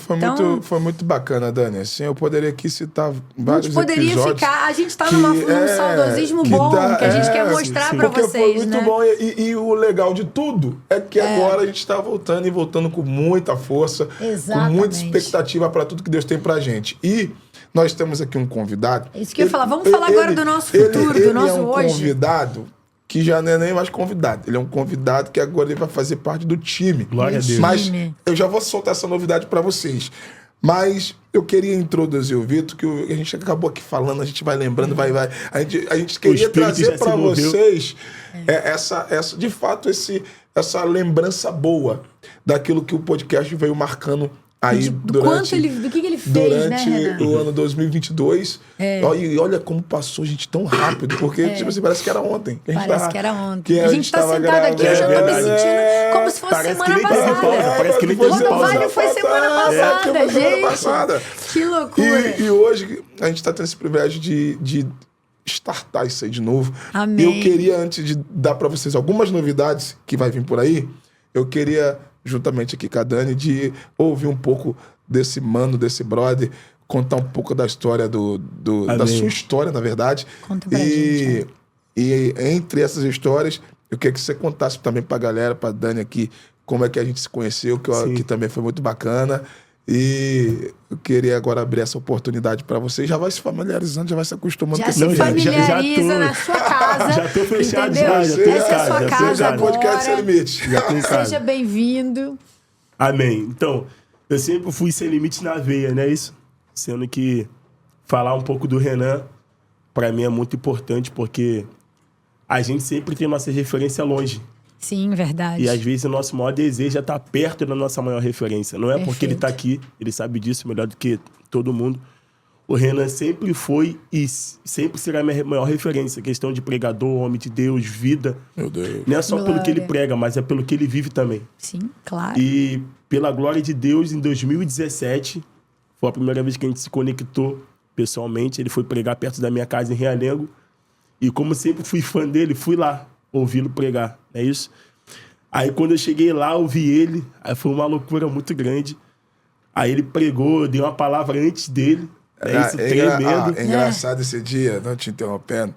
foi muito bacana, Dani. Assim, eu poderia aqui citar vários episódios. A gente poderia episódios ficar... A gente tá num saudosismo bom, que a gente quer mostrar para vocês, foi muito né? bom. E o legal de tudo é que agora a gente tá voltando com muita força, Exatamente. com muita expectativa para tudo que Deus tem pra gente. E nós temos aqui um convidado. É isso que eu ia falar. Vamos falar agora do nosso futuro, do nosso hoje. Ele é um hoje. convidado que já não é nem mais convidado. Ele é um convidado que agora ele vai fazer parte do time. Glória a Deus. Mas eu já vou soltar essa novidade para vocês. Mas eu queria introduzir o Vitor, que a gente acabou aqui falando, a gente vai lembrando, vai. A gente queria trazer para vocês de fato, essa lembrança boa daquilo que o podcast veio marcando aí do que ele fez, durante né, o ano 2022. E olha como passou, gente, tão rápido. Porque, tipo assim, parece que era ontem. Parece que era ontem. A gente tá sentado aqui, eu já tô me sentindo como se fosse semana passada. Parece que nem teve pausa. Rodovalho foi semana passada, gente. Que loucura. E hoje a gente tá tendo esse privilégio de startar isso aí de novo. Amém. Eu queria, antes de dar para vocês algumas novidades que vai vir por aí, eu queria, juntamente aqui com a Dani, de ouvir um pouco desse mano, desse brother, contar um pouco da história da sua história, na verdade. Conta pra gente. E entre essas histórias, eu queria que você contasse também pra galera, pra Dani aqui, como é que a gente se conheceu, que também foi muito bacana. E eu queria agora abrir essa oportunidade para você. Já vai se familiarizando, já vai se acostumando. Já se familiariza na sua casa. Já tô fechado, entendeu? já tô em Essa é a sua casa agora. Podcast Sem Limite. Já tô em casa. Seja bem-vindo. Amém. então, eu sempre fui sem limites na veia, não é isso? Sendo que falar um pouco do Renan, para mim é muito importante, porque a gente sempre tem nossa referência longe. Sim, verdade. E às vezes o nosso maior desejo é estar perto da nossa maior referência. Não é porque ele está aqui, ele sabe disso melhor do que todo mundo. O Renan sempre foi e sempre será a minha maior referência. Questão de pregador, homem de Deus, vida. Meu Deus. Não é só pelo que ele prega, mas é pelo que ele vive também. Sim, claro. E pela glória de Deus, em 2017, foi a primeira vez que a gente se conectou pessoalmente. Ele foi pregar perto da minha casa em Realengo. E como sempre fui fã dele, fui lá ouvi-lo pregar, não é isso? Aí quando eu cheguei lá, ouvi ele, aí foi uma loucura muito grande. Aí ele pregou, eu dei uma palavra antes dele, isso tremendo. É engraçado esse dia, não te interrompendo,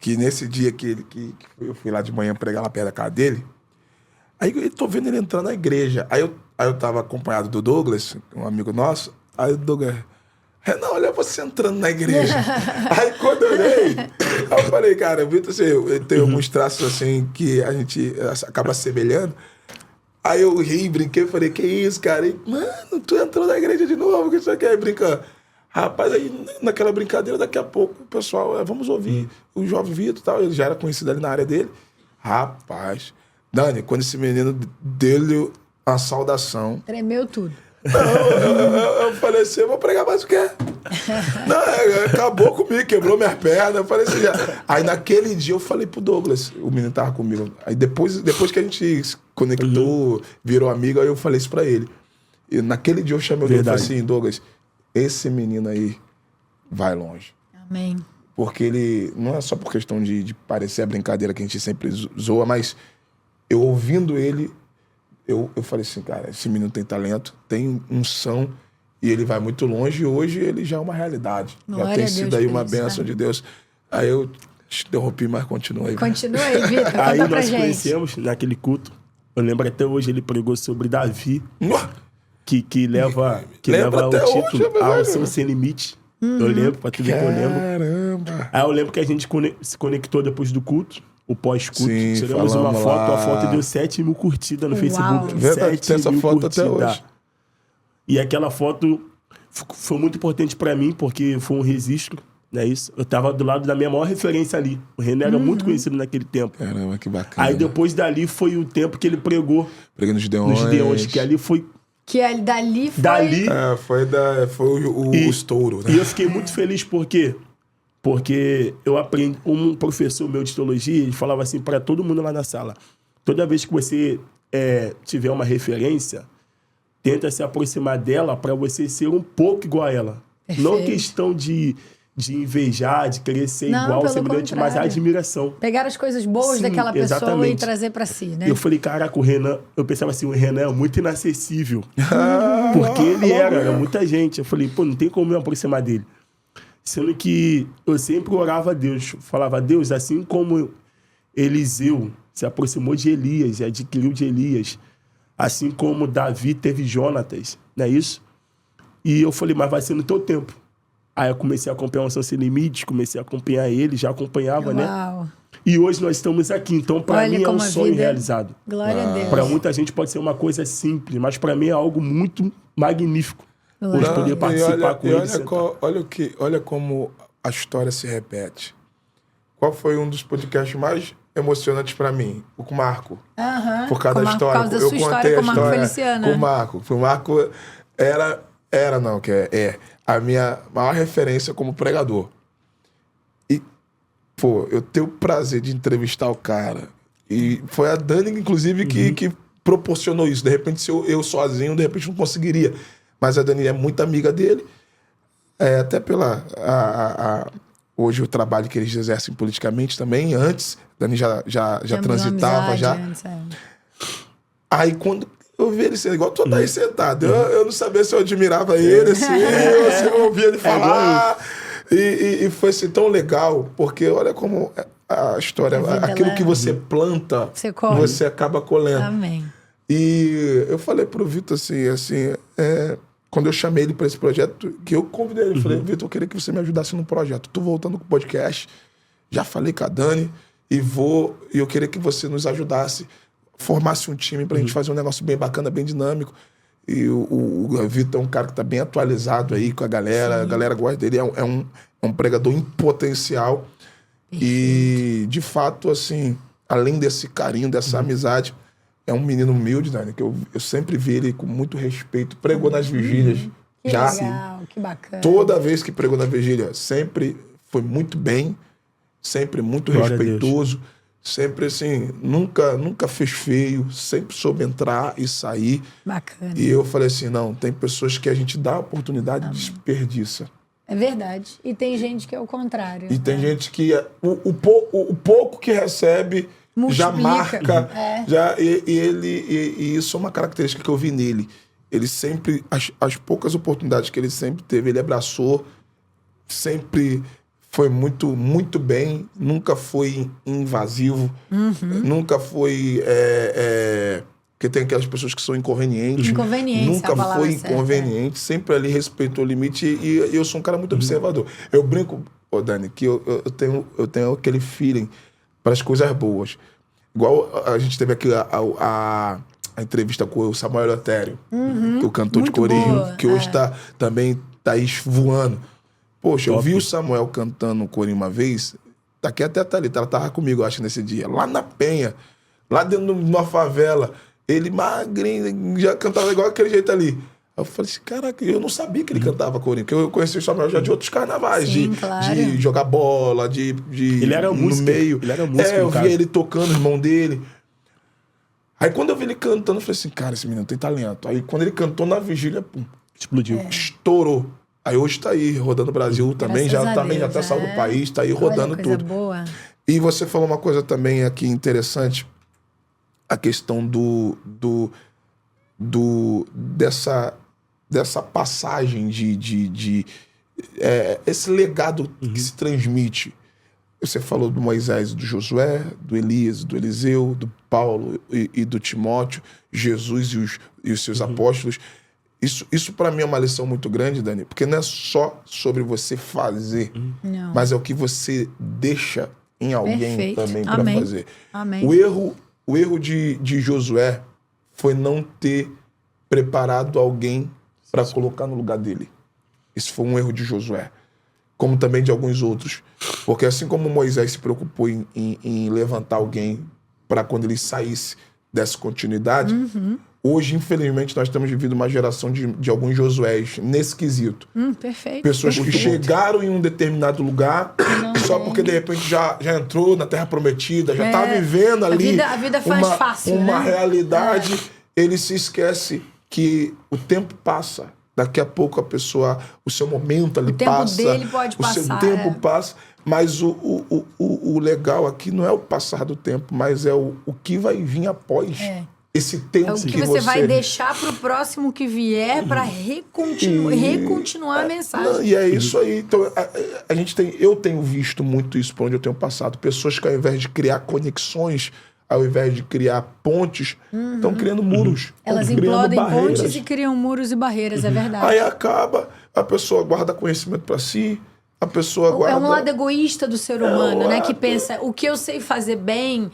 que nesse dia que eu fui lá de manhã pregar lá perto da casa dele, aí eu tô vendo ele entrar na igreja. Aí eu tava acompanhado do Douglas, um amigo nosso, aí o Douglas... Renan, olha você entrando na igreja. Aí quando eu olhei, eu falei, cara, Vitor, assim, tem alguns traços assim que a gente acaba semelhando. Aí eu ri, brinquei, falei, que isso, cara? E, mano, tu entrou na igreja de novo, o que você quer brincar? Rapaz, aí naquela brincadeira, daqui a pouco, o pessoal, vamos ouvir o jovem Vitor e tal. Ele já era conhecido ali na área dele. Rapaz, Dani, quando esse menino deu-lhe a saudação... Tremeu tudo. Eu falei assim, eu vou pregar mais o quê? Não, acabou comigo, quebrou minhas pernas. Eu falei assim, aí naquele dia eu falei pro Douglas, o menino tava comigo. Aí depois que a gente se conectou, virou amigo, aí eu falei isso pra ele. E naquele dia eu chamei o Douglas e falei assim, Douglas, esse menino aí vai longe. Amém. Porque ele, não é só por questão de parecer a brincadeira que a gente sempre zoa, mas eu ouvindo ele, eu falei assim, cara, esse menino tem talento, tem unção, e ele vai muito longe, e hoje ele já é uma realidade. Glória já tem a Deus sido aí por uma isso, bênção de Deus. Aí eu te interrompi, mas continua aí. Continua aí, Vitor, Aí conta pra nós gente. conhecemos naquele culto. Eu lembro até hoje, ele pregou sobre Davi, que leva o até hoje, título meu A velho. Unção Sem Limite. Eu lembro, pra tu ver que eu lembro. Caramba! Aí eu lembro que a gente se conectou depois do culto, o pós-culto. Sim, Tiramos uma falamos foto, lá. a foto deu 7 mil curtidas no Uau. Facebook. Verdade, 7 tem essa mil foto até curtidas. hoje. E aquela foto foi muito importante pra mim, porque foi um registro, não é isso? Eu tava do lado da minha maior referência ali. O René era muito conhecido naquele tempo. Caramba, que bacana. Aí depois dali foi o tempo que ele pregou Pregando nos Gideões. nos Gideões, que ali foi... Que dali foi... Dali... Foi o estouro, né? E eu fiquei muito feliz porque eu aprendi, um professor meu de teologia, ele falava assim para todo mundo lá na sala: toda vez que você tiver uma referência, tenta se aproximar dela para você ser um pouco igual a ela. Perfeito. Não questão de invejar, de querer ser Não, igual, pelo semelhante, mas a contrário. admiração. Pegar as coisas boas Sim, daquela pessoa exatamente. e trazer pra si, né? Eu falei, caraca, o Renan... Eu pensava assim, o Renan é muito inacessível. Porque ele era muita gente. Eu falei, pô, não tem como eu me aproximar dele. Sendo que eu sempre orava a Deus. Falava, Deus, assim como Eliseu se aproximou de Elias e adquiriu de Elias, assim como Davi teve Jonatas, não é isso? E eu falei, mas vai ser no teu tempo. Aí eu comecei a acompanhar o Unção Sem Limites, comecei a acompanhar ele, já acompanhava, né? Uau. E hoje nós estamos aqui. Então, para Olha mim, é um como a sonho vida- realizado. Glória a Deus. Para muita gente pode ser uma coisa simples, mas para mim é algo muito magnífico. Glória Hoje a poder Deus. participar com ele. Olha como a história se repete. Qual foi um dos podcasts mais emocionantes pra mim? O com o Marco. Aham. Por causa da história. Por causa da sua história com o Marco Feliciano. Com o Marco. O Marco é a minha maior referência como pregador. E, pô, eu tenho o prazer de entrevistar o cara. E foi a Dani, inclusive, que proporcionou isso. De repente, se eu sozinho, de repente não conseguiria. Mas a Dani é muito amiga dele. Até pela... hoje o trabalho que eles exercem politicamente também. Antes, a Dani já Temos transitava. amizade Já. antes, é. Aí quando eu vi ele sendo igual tu tá aí sentado, eu não sabia se eu admirava ele, assim, ou se eu ouvia ele falar. E foi assim tão legal, porque olha como a história, A vida, aquilo ela- que você planta, Você colhe. você acaba colhendo. Amém. E eu falei pro Vitor assim, quando eu chamei ele para esse projeto, que eu convidei ele, falei, Vitor, eu queria que você me ajudasse no projeto. Tô voltando com o podcast, já falei com a Dani, e eu queria que você nos ajudasse, formasse um time pra gente fazer um negócio bem bacana, bem dinâmico. E o Vitor é um cara que tá bem atualizado aí com a galera gosta dele, é um pregador em potencial. E, de fato, assim, além desse carinho, dessa amizade, é um menino humilde, Dani, que eu sempre vi ele com muito respeito. Pregou nas vigílias. Que já legal, que bacana. Toda vez que pregou na vigília, sempre foi muito bem, sempre muito Glória a respeitoso, sempre assim, nunca fez feio, sempre soube entrar e sair. Bacana. E eu falei assim, não, tem pessoas que a gente dá a oportunidade e desperdiça. É verdade. E tem gente que é o contrário. E tem gente que o pouco que recebe já Multiplica. marca. E isso é uma característica que eu vi nele. Ele sempre, as poucas oportunidades que ele sempre teve, ele abraçou, sempre foi muito, muito bem, nunca foi invasivo, nunca foi... porque tem aquelas pessoas que são inconvenientes. Inconveniência, Nunca a palavra foi certa, inconveniente, sempre ali respeitou o limite e eu sou um cara muito observador. Eu brinco, Dani, que eu tenho aquele feeling para as coisas boas. Igual a gente teve aqui a entrevista com o Samuel Eleutério, que é o cantor de Muito corinho, boa, que hoje também tá aí voando. Poxa, eu Top. vi o Samuel cantando no corinho uma vez, daqui até a Thalita, ela tava comigo, acho, nesse dia, lá na Penha, lá dentro de uma favela, ele magrinho, já cantava igual aquele jeito ali. Eu falei assim, caraca, eu não sabia que ele cantava corinho, porque eu conheci o Samuel já de outros carnavais, Sim, claro. de jogar bola, de Ele era no músico, meio. ele era músico, eu no via caso. ele tocando, o irmão dele. Aí quando eu vi ele cantando, eu falei assim, cara, esse menino tem talento. Aí quando ele cantou na vigília, pum, Explodiu. estourou. Aí hoje tá aí, rodando o Brasil também, Graças a também já Deus, tá saindo do país, tá aí rodando Olha, coisa tudo. boa. E você falou uma coisa também aqui interessante, a questão dessa passagem esse legado que se transmite. Você falou do Moisés, do Josué, do Elias, do Eliseu, do Paulo e do Timóteo, Jesus e os seus apóstolos. Isso para mim é uma lição muito grande, Dani, porque não é só sobre você fazer, Não. mas é o que você deixa em alguém Perfeito. também para Amém. fazer. Amém. O erro de Josué foi não ter preparado alguém para colocar no lugar dele. Isso foi um erro de Josué, como também de alguns outros. Porque assim como Moisés se preocupou em levantar alguém para quando ele saísse dessa continuidade, hoje, infelizmente, nós estamos vivendo uma geração de alguns Josués nesse quesito. Perfeito. Pessoas que perfeito. chegaram em um determinado lugar só porque de repente já entrou na Terra Prometida, já está vivendo ali A vida faz fácil, uma né? realidade. Ele se esquece que o tempo passa. Daqui a pouco o seu momento ali passa. O tempo dele pode passar. O seu passar, tempo passa. Mas o legal aqui não é o passar do tempo, mas é o que vai vir após esse tempo É o que você vai deixar para o próximo que vier para recontinuar a mensagem. Não, e é isso aí. Então, eu tenho visto muito isso por onde eu tenho passado. Pessoas que ao invés de criar conexões, ao invés de criar pontes, estão criando muros. Elas criando implodem barreiras. pontes e criam muros e barreiras, é verdade. Aí acaba, a pessoa guarda conhecimento para si, a pessoa guarda... É um lado egoísta do ser humano, né? Que pensa, o que eu sei fazer bem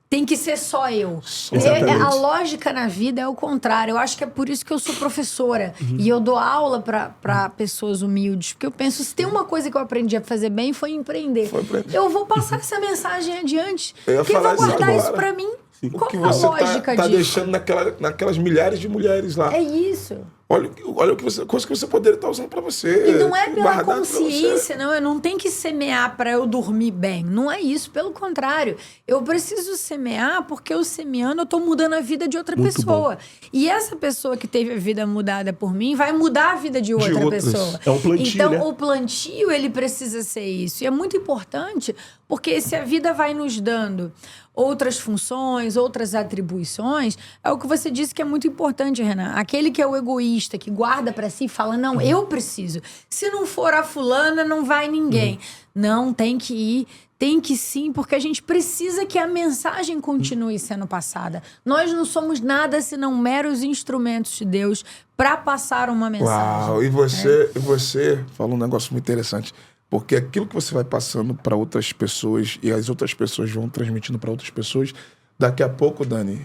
tem que ser só eu. Exatamente. A lógica na vida é o contrário. Eu acho que é por isso que eu sou professora. E eu dou aula para pessoas humildes. Porque eu penso, se tem uma coisa que eu aprendi a fazer bem, foi empreender. Eu vou passar essa mensagem adiante. Quem vai guardar isso para mim? Qual que é a você lógica tá disso? deixando naquelas milhares de mulheres lá. É isso. Olha coisa que você poderia estar usando para você. E não é pela guardado pra consciência, não. Eu não tenho que semear para eu dormir bem. Não é isso. Pelo contrário. Eu preciso semear porque eu semeando, eu tô mudando a vida de outra pessoa. E essa pessoa que teve a vida mudada por mim vai mudar a vida de outra pessoa. É um plantio, então, né? o plantio, ele precisa ser isso. E é muito importante porque se a vida vai nos dando outras funções, outras atribuições, é o que você disse que é muito importante, Renan. Aquele que é o egoísta, que guarda para si e fala, não, eu preciso. Se não for a fulana, não vai ninguém. Não, tem que ir. Tem que sim, porque a gente precisa que a mensagem continue sendo passada. Nós não somos nada senão meros instrumentos de Deus para passar uma mensagem. Uau, e você falou um negócio muito interessante. Porque aquilo que você vai passando para outras pessoas e as outras pessoas vão transmitindo para outras pessoas, daqui a pouco, Dani,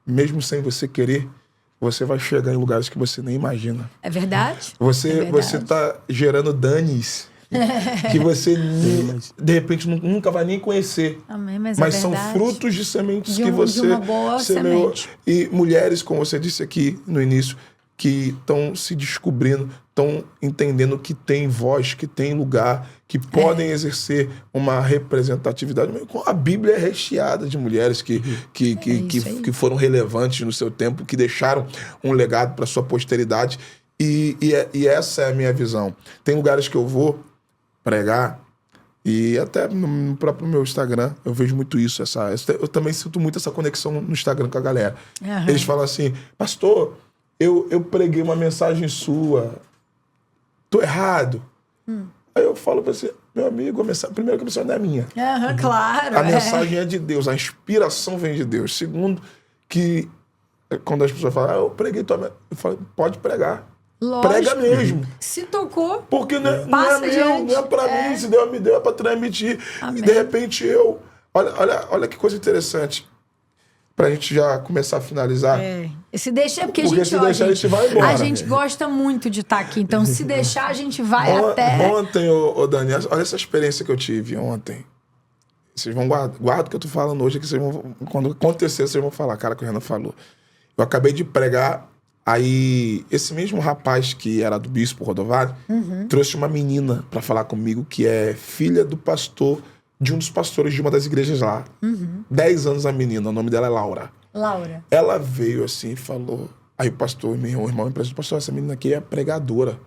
mesmo sem você querer, você vai chegar em lugares que você nem imagina. É verdade? Você tá gerando Danis que você, de repente, nunca vai nem conhecer. Amém, mas é são frutos de sementes que de você uma boa semeou. semente. E mulheres, como você disse aqui no início, que estão se descobrindo, estão entendendo que tem voz, que tem lugar, que podem exercer uma representatividade. A Bíblia é recheada de mulheres que foram relevantes no seu tempo, que deixaram um legado para sua posteridade. E essa é a minha visão. Tem lugares que eu vou pregar, e até no próprio meu Instagram eu vejo muito isso. Eu também sinto muito essa conexão no Instagram com a galera. Eles falam assim, pastor, eu preguei uma mensagem sua, tô errado. Aí eu falo pra você, meu amigo, primeiro que a mensagem não é minha. Claro. A mensagem é de Deus, a inspiração vem de Deus. Segundo, que quando as pessoas falam, eu preguei tua mensagem, eu falo, pode pregar. Lógico. Prega mesmo. Se tocou, porque não é passa meu, adiante. não é pra mim. Se Deus me deu, é pra transmitir. Amém. E de repente eu... Olha que coisa interessante. Pra gente já começar a finalizar. Se deixar, porque Porque se deixar, a gente vai embora. A gente gosta muito de estar aqui. Então, se deixar, a gente vai até... Ontem, Dani, olha essa experiência que eu tive ontem. Vocês vão guardar o que eu tô falando hoje, que vocês vão, quando acontecer, vocês vão falar, cara, que o Renan falou. Eu acabei de pregar, aí esse mesmo rapaz que era do Bispo Rodovalho trouxe uma menina pra falar comigo, que é filha do pastor, de um dos pastores de uma das igrejas lá. 10 anos a menina, o nome dela é Laura. Ela veio assim e falou... Aí o pastor, meu irmão, me pastor, essa menina aqui é pregadora.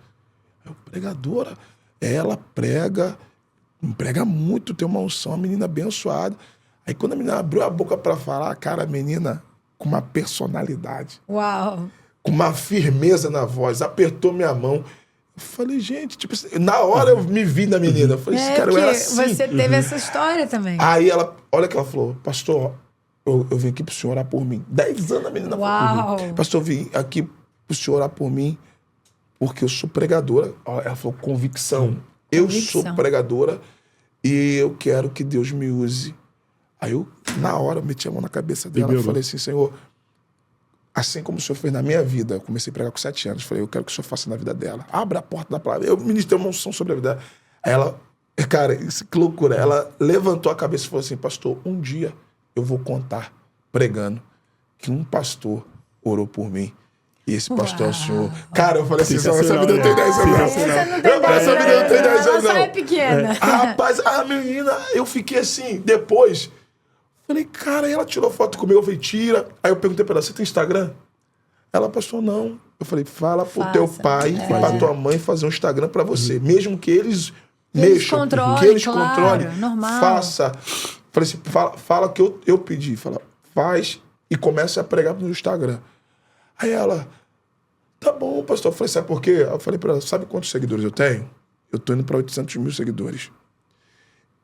Eu, pregadora? Ela prega muito, tem uma unção, uma menina abençoada. Aí quando a menina abriu a boca pra falar, cara, a menina com uma personalidade. Uau! Com uma firmeza na voz, apertou minha mão. Eu falei, gente, tipo, na hora eu me vi na menina. Eu falei, esse cara, eu era assim. Você teve essa história também. Aí ela, olha o que ela falou, pastor, eu vim aqui pro senhor orar por mim. 10 anos a menina Uau. falou, pastor, eu vim aqui pro senhor orar por mim, porque eu sou pregadora. Ela falou, convicção. Eu sou pregadora e eu quero que Deus me use. Aí eu, na hora, eu meti a mão na cabeça dela e falei assim, Senhor, assim como o Senhor fez na minha vida, eu comecei a pregar com 7 anos, falei, eu quero que o Senhor faça na vida dela. Abra a porta da palavra. Eu ministrei uma unção sobre a vida dela. Aí ela, cara, isso, que loucura. Ela levantou a cabeça e falou assim, pastor, um dia eu vou contar, pregando, que um pastor orou por mim. E esse pastor é o senhor. Cara, eu falei assim, essa vida não tem 10 anos, não. Essa vida não tem 10 anos, não. Ela é pequena. Rapaz, a menina, eu fiquei assim, depois... Falei, cara, ela tirou foto comigo, eu falei, tira. Aí eu perguntei pra ela, você tem Instagram? Ela, pastor, não. Eu falei, fala pro teu pai e pra tua mãe fazer um Instagram pra você. Mesmo que eles mexam, que eles controlem, normal. faça. Falei assim, fala que eu pedi. Fala, faz e comece a pregar no Instagram. Aí ela, tá bom, pastor. Eu falei, sabe por quê? Eu falei pra ela, sabe quantos seguidores eu tenho? Eu tô indo pra 800 mil seguidores.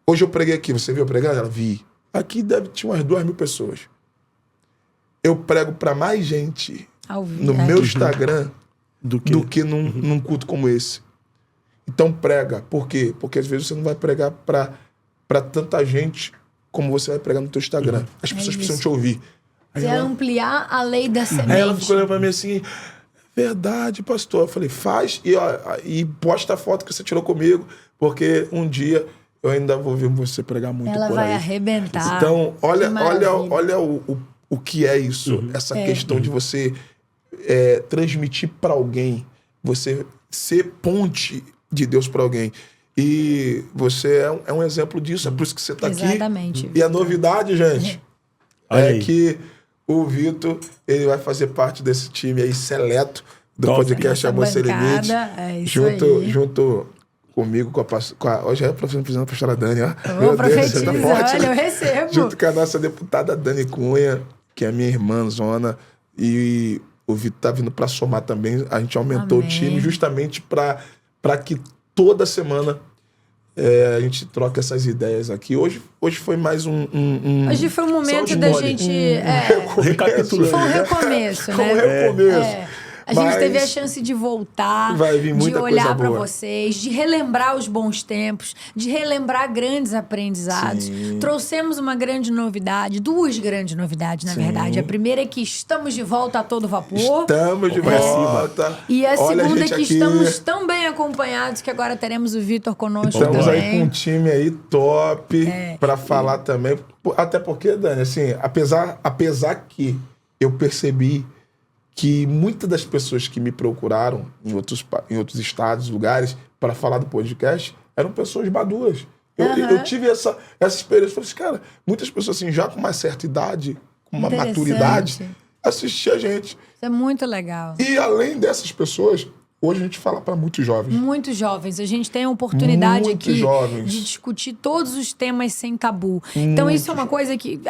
Hoje eu preguei aqui, você viu eu pregar? Ela, vi. Aqui deve ter umas 2.000 pessoas. Eu prego para mais gente no meu Instagram do que num culto como esse. Então prega. Por quê? Porque às vezes você não vai pregar para tanta gente como você vai pregar no teu Instagram. As pessoas precisam te ouvir. Aí ela, ampliar a lei da semente. Aí ela ficou olhando para mim assim, verdade, pastor. Eu falei, faz e posta a foto que você tirou comigo, porque um dia... eu ainda vou ver você pregar muito por aí. Ela vai arrebentar. Então, olha o que é isso. Essa questão de você transmitir para alguém. Você ser ponte de Deus para alguém. E você é um exemplo disso. É por isso que você está aqui. Exatamente. E a novidade, gente, que o Vitor, ele vai fazer parte desse time aí seleto do podcast Amor Sem Limite. Junto comigo, hoje é a professora pastora Dani, ó. Meu Deus, você tá forte, olha, eu recebo. Junto com a nossa deputada Dani Cunha, que é minha irmã Zona, e o Vitor tá vindo para somar também. A gente aumentou o time justamente para que toda semana a gente troque essas ideias aqui. Hoje foi mais hoje foi um momento da gente... recapitulando. Foi um recomeço, né? Um recomeço. A gente teve a chance de voltar, de olhar para vocês, de relembrar os bons tempos, de relembrar grandes aprendizados. Sim. Trouxemos uma grande novidade, 2 grandes novidades, na verdade. A primeira é que estamos de volta a todo vapor. Estamos de volta. E a segunda é que estamos tão bem acompanhados que agora teremos o Vitor conosco também. Estamos aí com um time aí top para falar também. Até porque, Dani, assim, apesar que eu percebi que muitas das pessoas que me procuraram em outros estados, lugares, para falar do podcast, eram pessoas maduras. Eu tive essa experiência. Falei assim, cara, muitas pessoas assim, já com uma certa idade, com uma maturidade, assistiam a gente. Isso é muito legal. E além dessas pessoas, hoje a gente fala para muitos jovens. Muitos jovens. A gente tem a oportunidade aqui de discutir todos os temas sem tabu. Então isso é uma coisa que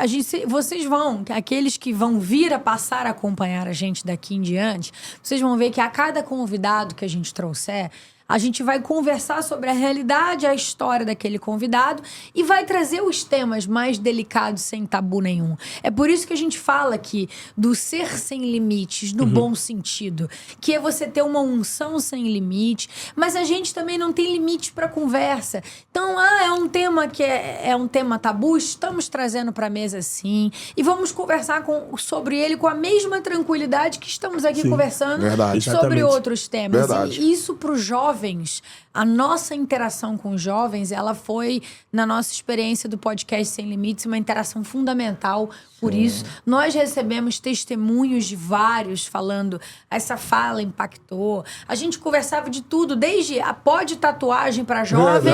vocês aqueles que vão vir a passar a acompanhar a gente daqui em diante, vocês vão ver que a cada convidado que a gente trouxer, a gente vai conversar sobre a realidade, a história daquele convidado e vai trazer os temas mais delicados sem tabu nenhum. É por isso que a gente fala aqui do ser sem limites, no bom sentido, que é você ter uma unção sem limite, mas a gente também não tem limite para conversa. Então, é um tema que é um tema tabu, estamos trazendo para a mesa sim, e vamos conversar sobre ele com a mesma tranquilidade que estamos aqui conversando sobre outros temas. Verdade. E isso para os jovens, a nossa interação com os jovens, ela foi, na nossa experiência do podcast Sem Limites, uma interação fundamental. Por isso, nós recebemos testemunhos de vários falando, essa fala impactou. A gente conversava de tudo, desde a pó de tatuagem para jovem,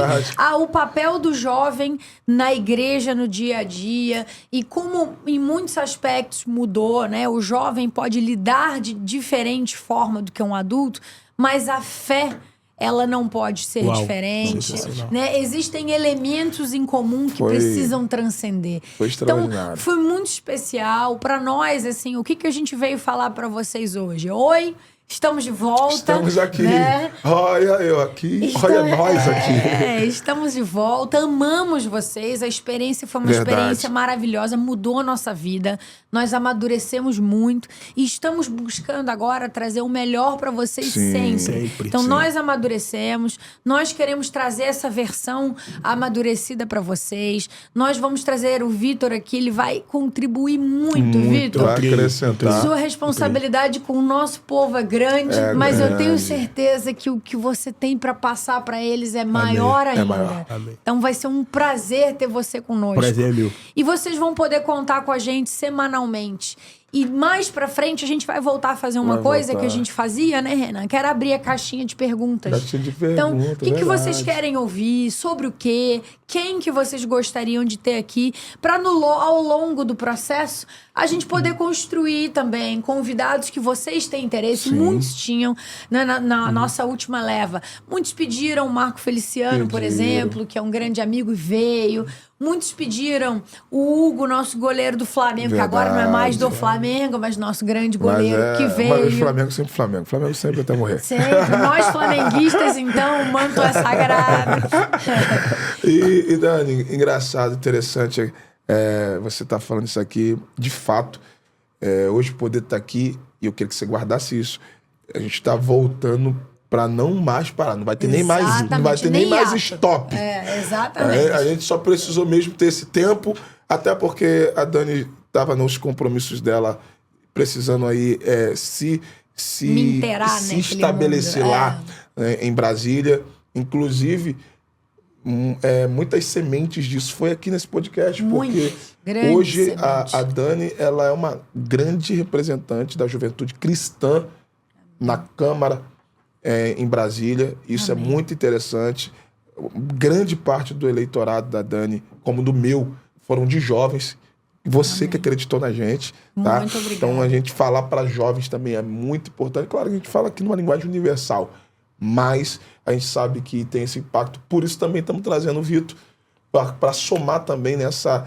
o papel do jovem na igreja, no dia a dia, e como em muitos aspectos mudou, né? O jovem pode lidar de diferente forma do que um adulto, mas a fé ela não pode ser diferente. Né? Existem elementos em comum que precisam transcender. Foi extraordinário. Então, foi muito especial. Para nós, assim, o que a gente veio falar para vocês hoje? Oi, estamos de volta. Estamos aqui. Né? Olha eu aqui. Olha nós aqui. Estamos de volta. Amamos vocês. A experiência foi uma experiência maravilhosa. Mudou a nossa vida. Nós amadurecemos muito. E estamos buscando agora trazer o melhor para vocês sempre. Então, nós amadurecemos. Nós queremos trazer essa versão amadurecida para vocês. Nós vamos trazer o Vitor aqui. Ele vai contribuir muito, Vitor. Vai acrescentar. Sua responsabilidade com o nosso povo é grande, mas eu tenho certeza que o que você tem para passar para eles é maior ainda. Maior. Então vai ser um prazer ter você conosco. Prazer é meu. E vocês vão poder contar com a gente semanalmente. E mais pra frente a gente vai voltar a fazer uma coisa que a gente fazia, né, Renan? Que era abrir a caixinha de perguntas. Então, o que vocês querem ouvir? Sobre o quê? Quem que vocês gostariam de ter aqui? Pra ao longo do processo, a gente poder construir também convidados que vocês têm interesse. Muitos tinham, né, na nossa última leva. Muitos pediram o Marco Feliciano, por exemplo, que é um grande amigo e veio. Muitos pediram o Hugo, nosso goleiro do Flamengo, que agora não é mais do Flamengo, mas nosso grande goleiro que veio. Mas Flamengo sempre Flamengo. Flamengo sempre até morrer. Sempre. Nós flamenguistas, então, o manto é sagrado. E Dani, engraçado, interessante, você tá falando isso aqui, de fato, hoje poder estar aqui, e eu queria que você guardasse isso, a gente tá voltando para não mais parar, não vai ter nem mais stop. Exatamente. A gente só precisou mesmo ter esse tempo, até porque a Dani estava nos compromissos dela, precisando aí se estabelecer lá, né, em Brasília. Inclusive, muitas sementes disso foi aqui nesse podcast, porque hoje a Dani, ela é uma grande representante da juventude cristã na Câmara, em Brasília. Isso é muito interessante. Grande parte do eleitorado da Dani, como do meu, foram de jovens. Você que acreditou na gente. Tá? Muito obrigada. Então, a gente falar para jovens também é muito importante. Claro que a gente fala aqui numa linguagem universal, mas a gente sabe que tem esse impacto. Por isso também estamos trazendo o Vitor para somar também nessa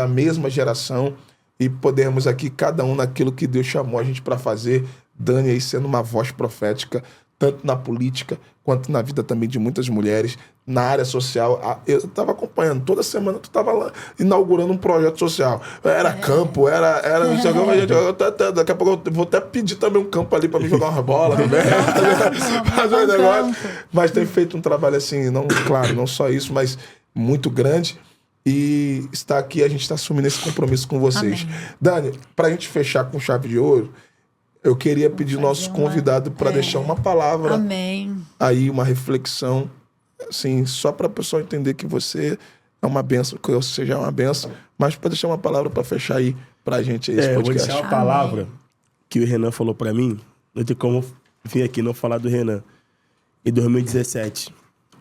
mesma geração e podermos aqui, cada um naquilo que Deus chamou a gente para fazer. Dani aí sendo uma voz profética, tanto na política, quanto na vida também de muitas mulheres, na área social. Eu estava acompanhando, toda semana tu estava lá inaugurando um projeto social. Era campo, era não sei o que, daqui a pouco eu vou até pedir também um campo ali para me jogar uma bola. Fazer um negócio. Mas tem feito um trabalho assim, não só isso, mas muito grande. E está aqui, a gente está assumindo esse compromisso com vocês. Amém. Dani, para a gente fechar com chave de ouro, eu queria pedir nosso convidado para deixar uma palavra. Amém. Aí, uma reflexão, assim, só para a pessoa entender que você é uma bênção, que eu seja uma bênção, mas para deixar uma palavra para fechar aí para a gente esse podcast. Eu vou deixar uma palavra que o Renan falou para mim. Não tem como vir aqui não falar do Renan. Em 2017,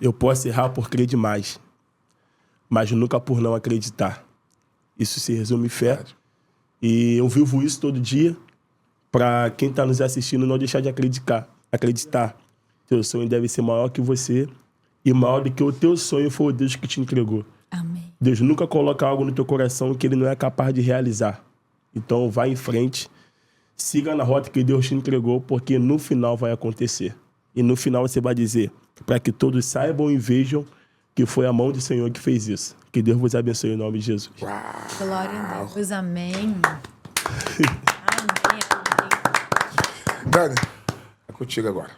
eu posso errar por crer demais, mas nunca por não acreditar. Isso se resume em fé. E eu vivo isso todo dia. Para quem está nos assistindo, não deixar de acreditar. Teu sonho deve ser maior que você e maior do que o teu sonho foi o Deus que te entregou. Amém. Deus nunca coloca algo no teu coração que ele não é capaz de realizar. Então, vai em frente, siga na rota que Deus te entregou, porque no final vai acontecer. E no final você vai dizer, para que todos saibam e vejam que foi a mão do Senhor que fez isso. Que Deus vos abençoe em nome de Jesus. Uau. Glória a Deus. Amém. Dani, é contigo agora.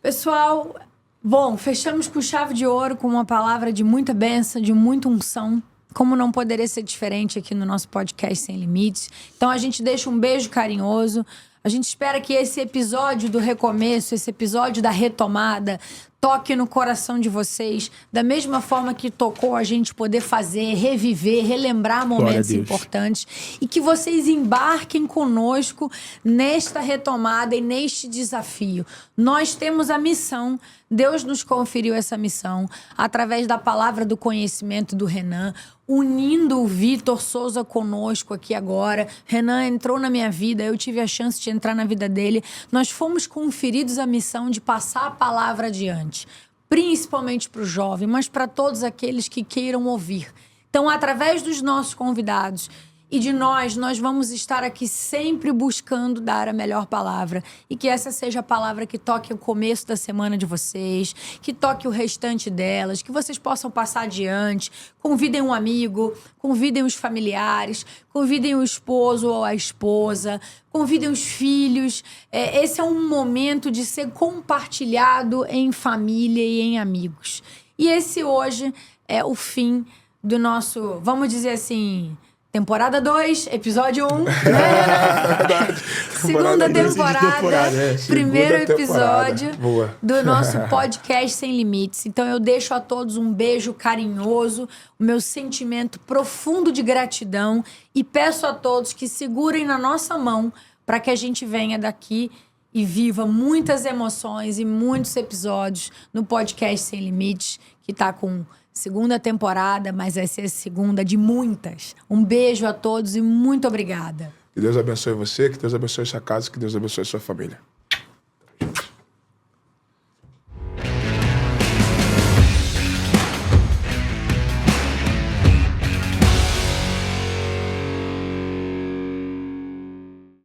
Pessoal, bom, fechamos com chave de ouro, com uma palavra de muita bênção, de muita unção. Como não poderia ser diferente aqui no nosso podcast Sem Limites. Então a gente deixa um beijo carinhoso. A gente espera que esse episódio do recomeço, esse episódio da retomada, toque no coração de vocês, da mesma forma que tocou a gente poder fazer, reviver, relembrar momentos importantes, e que vocês embarquem conosco nesta retomada e neste desafio. Nós temos a missão, Deus nos conferiu essa missão através da palavra do conhecimento do Renan, unindo o Vitor Souza conosco aqui agora. Renan entrou na minha vida, eu tive a chance de entrar na vida dele. Nós fomos conferidos a missão de passar a palavra adiante, principalmente para o jovem, mas para todos aqueles que queiram ouvir. Então, através dos nossos convidados e de nós vamos estar aqui sempre buscando dar a melhor palavra. E que essa seja a palavra que toque o começo da semana de vocês, que toque o restante delas, que vocês possam passar adiante. Convidem um amigo, convidem os familiares, convidem o esposo ou a esposa, convidem os filhos. Esse é um momento de ser compartilhado em família e em amigos. E esse hoje é o fim do nosso, vamos dizer assim, temporada 2, episódio 1. Segunda temporada, primeiro episódio do nosso podcast Sem Limites. Então eu deixo a todos um beijo carinhoso, o meu sentimento profundo de gratidão, e peço a todos que segurem na nossa mão para que a gente venha daqui e viva muitas emoções e muitos episódios no podcast Sem Limites, que está com segunda temporada, mas vai ser a segunda de muitas. Um beijo a todos e muito obrigada. Que Deus abençoe você, que Deus abençoe sua casa, que Deus abençoe sua família.